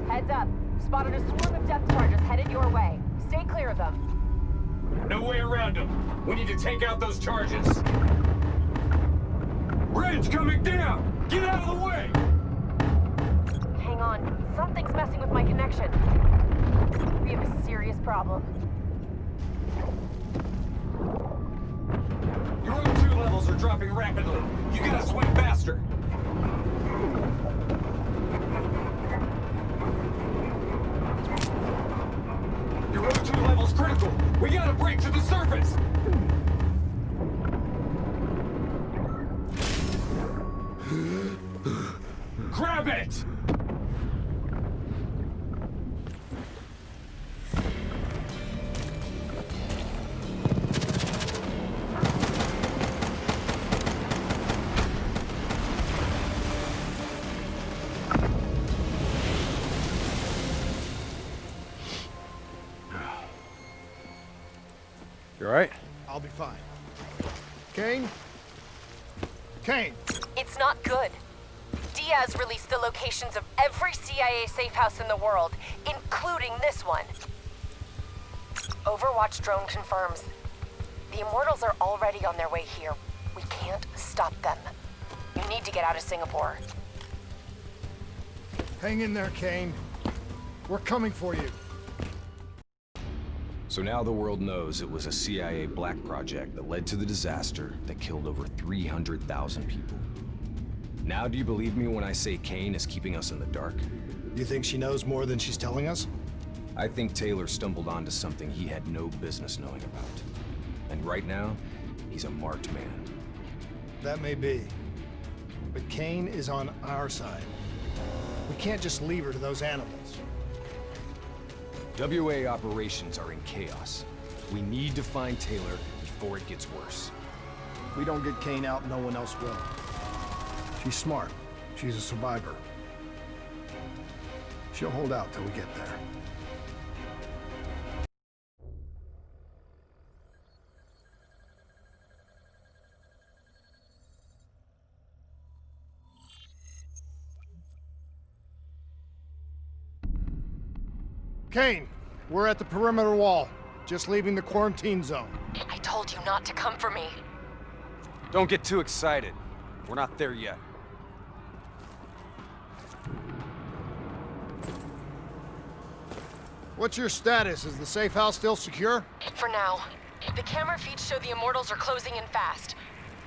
Heads up. Spotted a swarm of depth charges headed your way. Stay clear of them. No way around them. We need to take out those charges. Bridge coming down! Get out of the way! Hang on. Something's messing with my connection. We have a serious problem. Your O2 levels are dropping rapidly. You gotta swim faster. surface! Grab it! You alright? I'll be fine. Kane? Kane! It's not good. Diaz released the locations of every CIA safe house in the world, including this one. Overwatch drone confirms. The Immortals are already on their way here. We can't stop them. You need to get out of Singapore. Hang in there, Kane. We're coming for you. So now the world knows it was a CIA black project that led to the disaster that killed over 300,000 people. Now do you believe me when I say Kane is keeping us in the dark? You think she knows more than she's telling us? I think Taylor stumbled onto something he had no business knowing about. And right now, he's a marked man. That may be. But Kane is on our side. We can't just leave her to those animals. WA operations are in chaos. We need to find Taylor before it gets worse. If we don't get Kane out, no one else will. She's smart. She's a survivor. She'll hold out till we get there. Kane, we're at the perimeter wall, just leaving the quarantine zone. I told you not to come for me. Don't get too excited. We're not there yet. What's your status? Is the safe house still secure? For now. The camera feeds show the Immortals are closing in fast,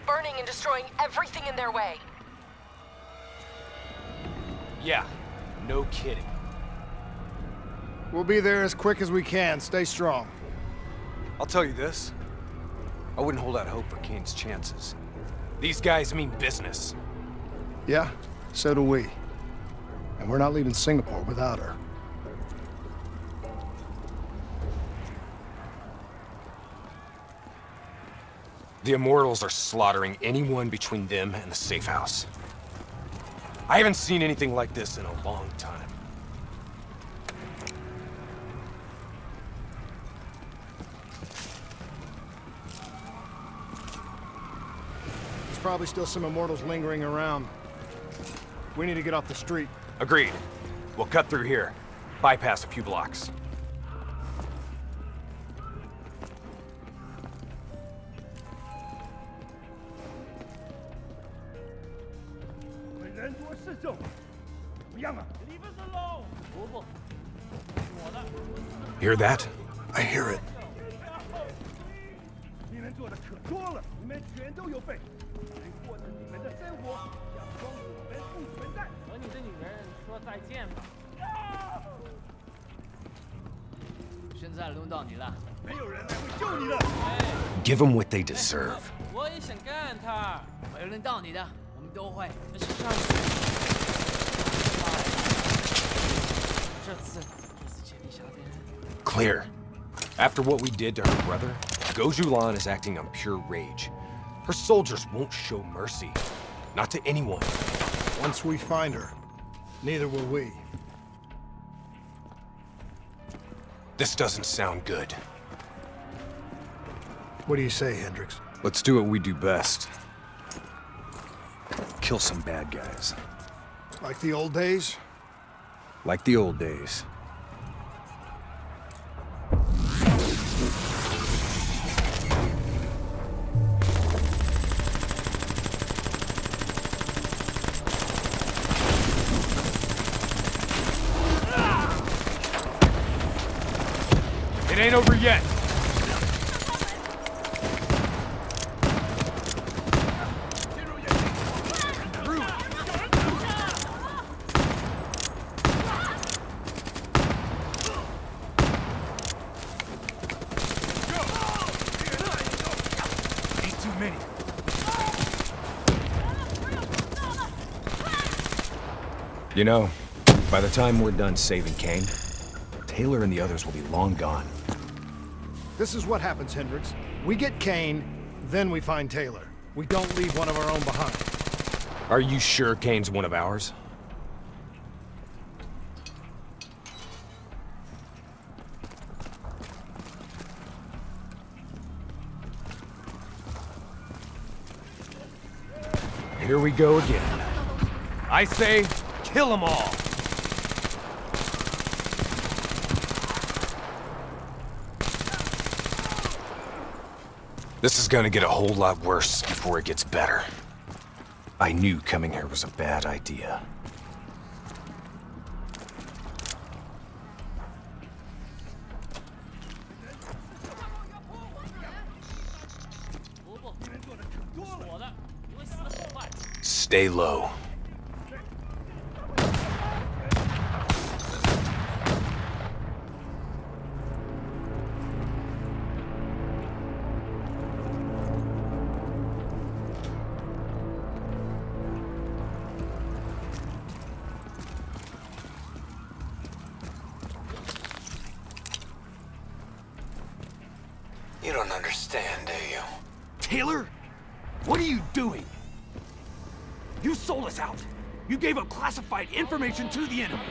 burning and destroying everything in their way. Yeah, no kidding. We'll be there as quick as we can. Stay strong. I'll tell you this. I wouldn't hold out hope for Kane's chances. These guys mean business. Yeah, so do we. And we're not leaving Singapore without her. The Immortals are slaughtering anyone between them and the safe house. I haven't seen anything like this in a long time. There's probably still some Immortals lingering around. We need to get off the street. Agreed. We'll cut through here. Bypass a few blocks. Hear that? I hear it. Give them what they deserve. Clear. After what we did to her brother, Gojulan is acting on pure rage. Her soldiers won't show mercy. Not to anyone. Once we find her, neither will we. This doesn't sound good. What do you say, Hendricks? Let's do what we do best. Kill some bad guys. Like the old days? Like the old days. It ain't over yet. You know, by the time we're done saving Kane, Taylor and the others will be long gone. This is what happens, Hendricks. We get Kane, then we find Taylor. We don't leave one of our own behind. Are you sure Kane's one of ours? Here we go again. I say, kill them all! This is gonna get a whole lot worse before it gets better. I knew coming here was a bad idea. Stay low. You don't understand, do you? Taylor? What are you doing? You sold us out. You gave up classified information to the enemy.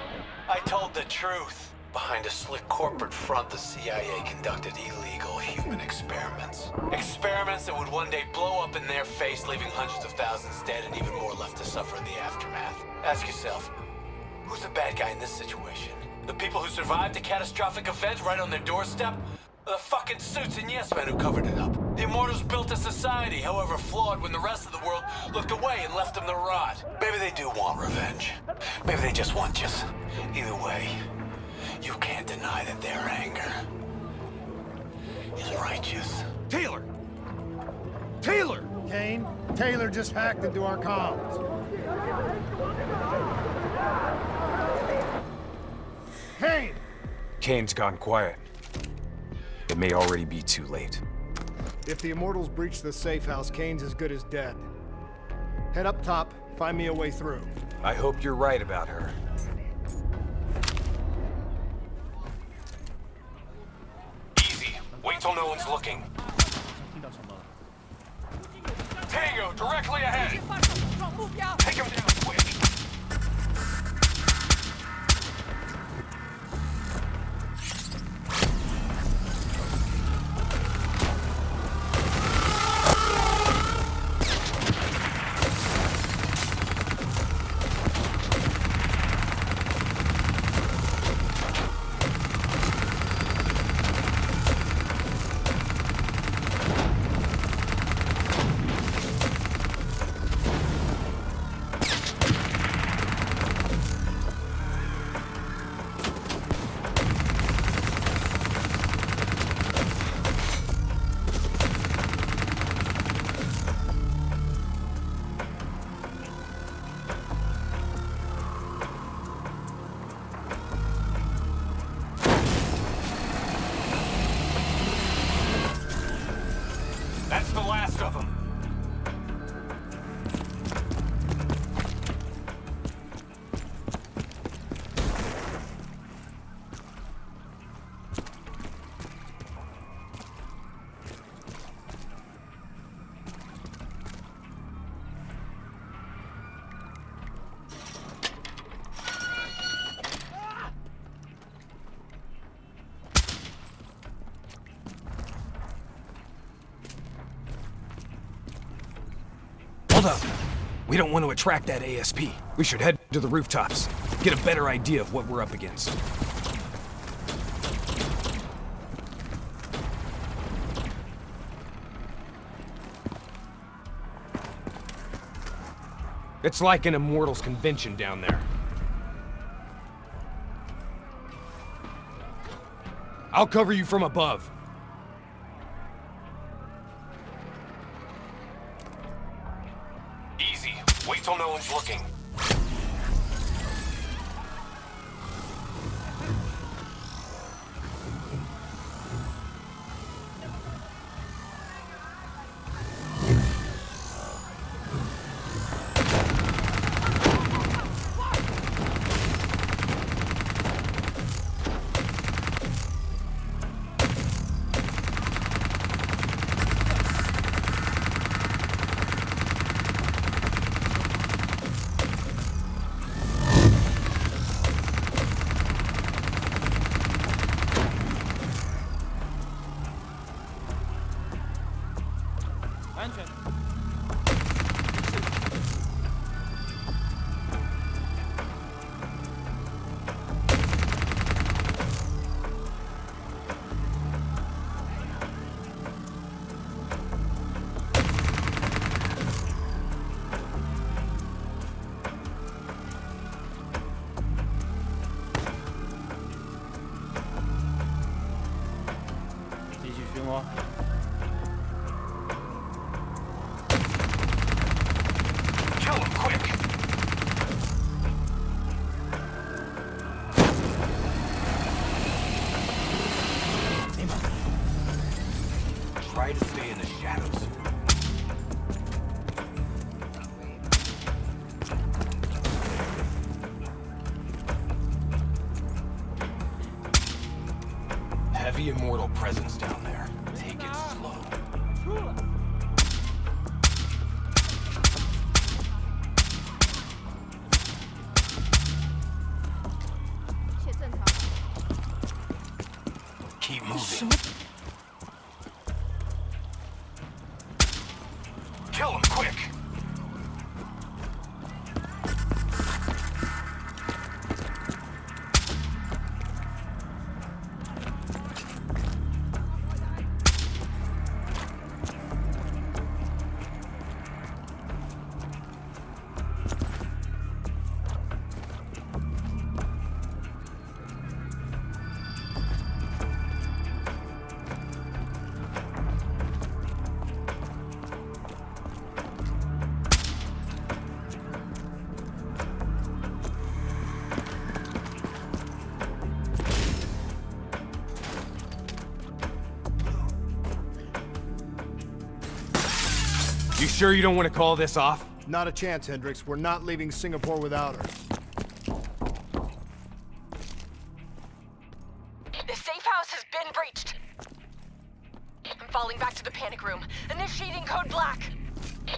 I told the truth. Behind a slick corporate front, the CIA conducted illegal human experiments. Experiments that would one day blow up in their face, leaving hundreds of thousands dead and even more left to suffer in the aftermath. Ask yourself, who's the bad guy in this situation? The people who survived a catastrophic event right on their doorstep? Or the fucking suits and yes men who covered it up? The Immortals built a society, however flawed, when the rest of the world looked away and left them to rot. Maybe they do want revenge. Maybe they just want justice. Either way, you can't deny that their anger is righteous. Taylor! Taylor! Kane, Taylor just hacked into our comms. Kane! Kane's gone quiet. It may already be too late. If the Immortals breach the safe house, Kane's as good as dead. Head up top, find me a way through. I hope you're right about her. Easy. Wait till no one's looking. Tango, directly ahead! Take him down, quick! That's the last of them. Hold up. We don't want to attract that ASP. We should head to the rooftops. Get a better idea of what we're up against. It's like an Immortals convention down there. I'll cover you from above. Easy. Wait till no one's looking. son-in-law. Kill him, quick! Try to stay in the shadows. Heavy immortal presence down there. Take it slow. Keep moving. Kill him, quick! You sure you don't want to call this off? Not a chance, Hendricks. We're not leaving Singapore without her. The safe house has been breached. I'm falling back to the panic room. Initiating code black.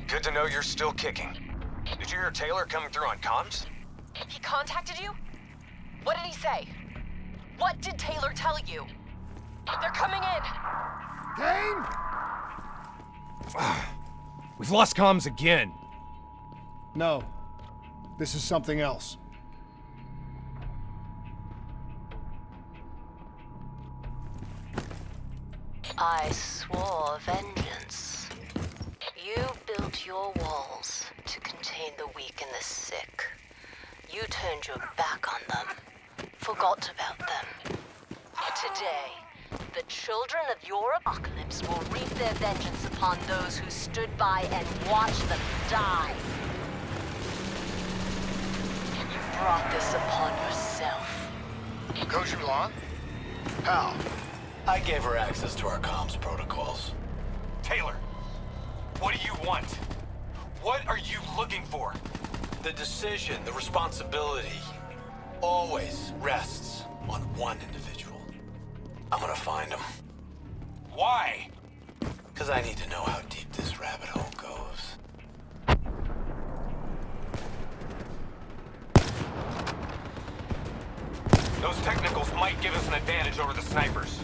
Good to know you're still kicking. Did you hear Taylor coming through on comms? He contacted you? What did he say? What did Taylor tell you? They're coming in. Kane? We've lost comms again. No. This is something else. I swore vengeance. You built your walls to contain the weak and the sick. You turned your back on them, forgot about them. Today, the children of your apocalypse will reap their vengeance upon those who stood by and watched them die. You brought this upon yourself. Coach Mulan? How? I gave her access to our comms protocols. Taylor, what do you want? What are you looking for? The decision, the responsibility, always rests on one individual. I'm gonna find him. Why? Because I need to know how deep this rabbit hole goes. Those technicals might give us an advantage over the snipers.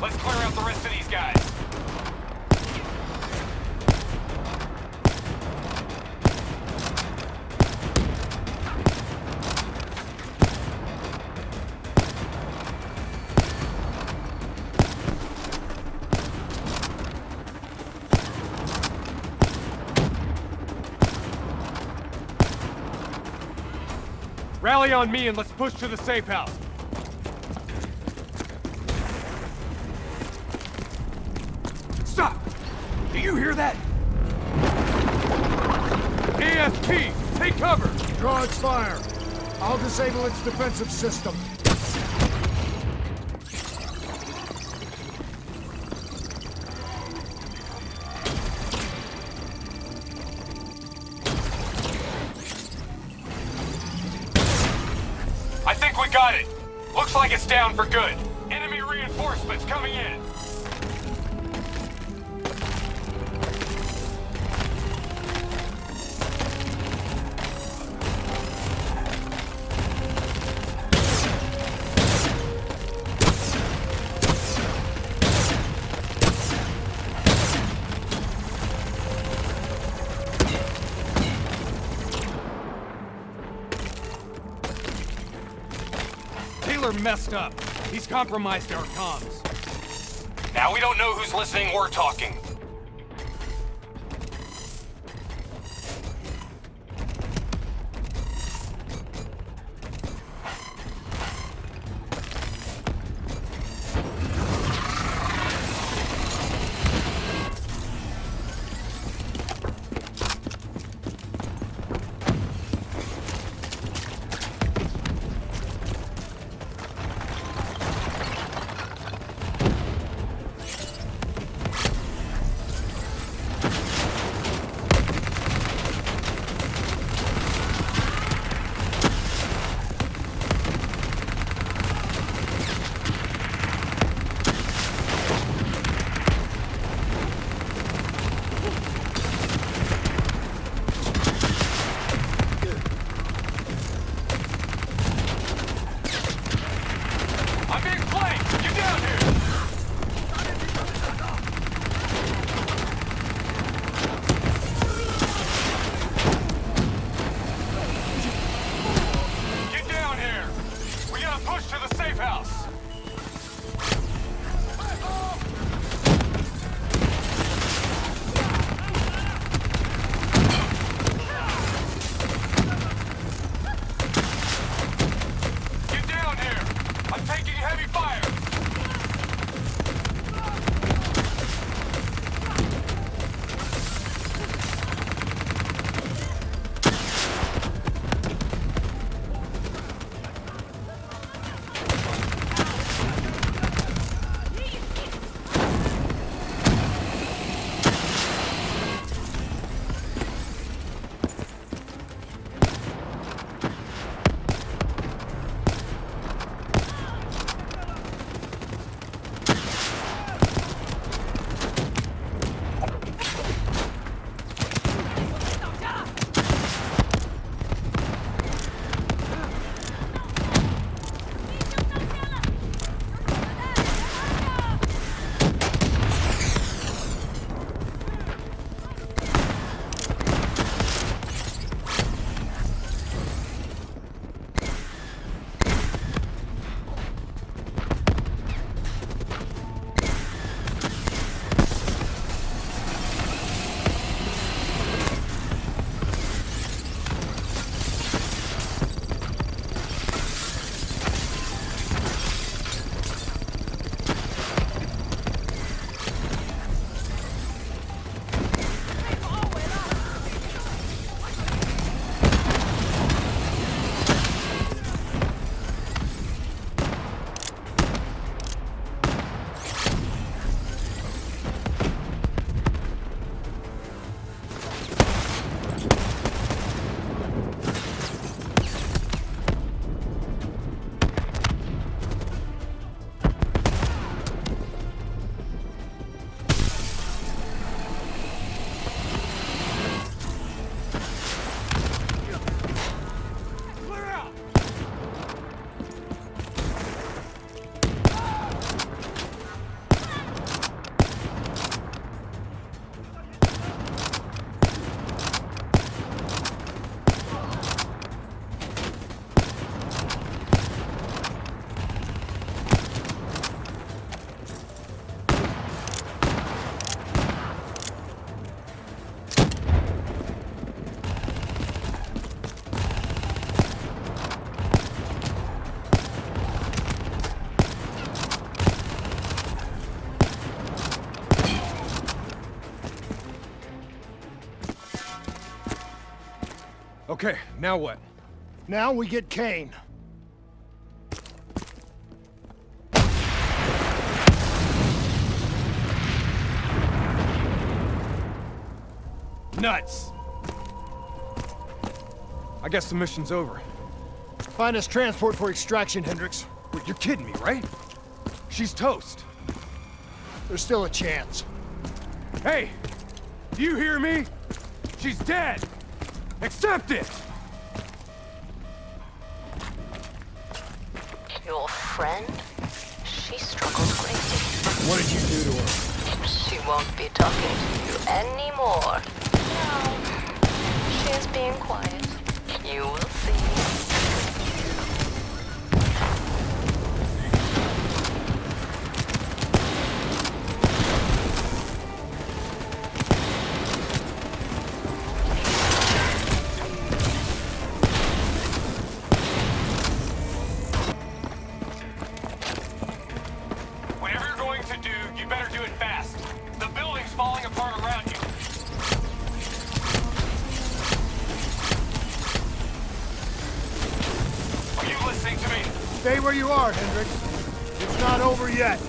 Let's clear out the rest of these guys. Rally on me and let's push to the safe house. Stop! Do you hear that? ASP, take cover! Draw its fire. I'll disable its defensive system. I think we got it. Looks like it's down for good. Enemy reinforcements coming in. Taylor messed up. He's compromised our comms. Now we don't know who's listening or talking. Okay, now what? Now we get Kane. Nuts! I guess the mission's over. Find us transport for extraction, Hendricks. Wait, you're kidding me, right? She's toast. There's still a chance. Hey! Do you hear me? She's dead! Accept it! Your friend? She struggles greatly. What did you do to her? She won't be talking to you anymore. No. She is being quiet. You will see. falling apart around you. Are you listening to me? Stay where you are, Hendricks. It's not over yet.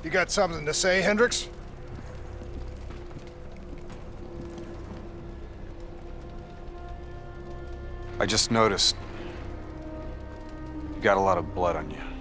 You got something to say, Hendricks? I just noticed you got a lot of blood on you.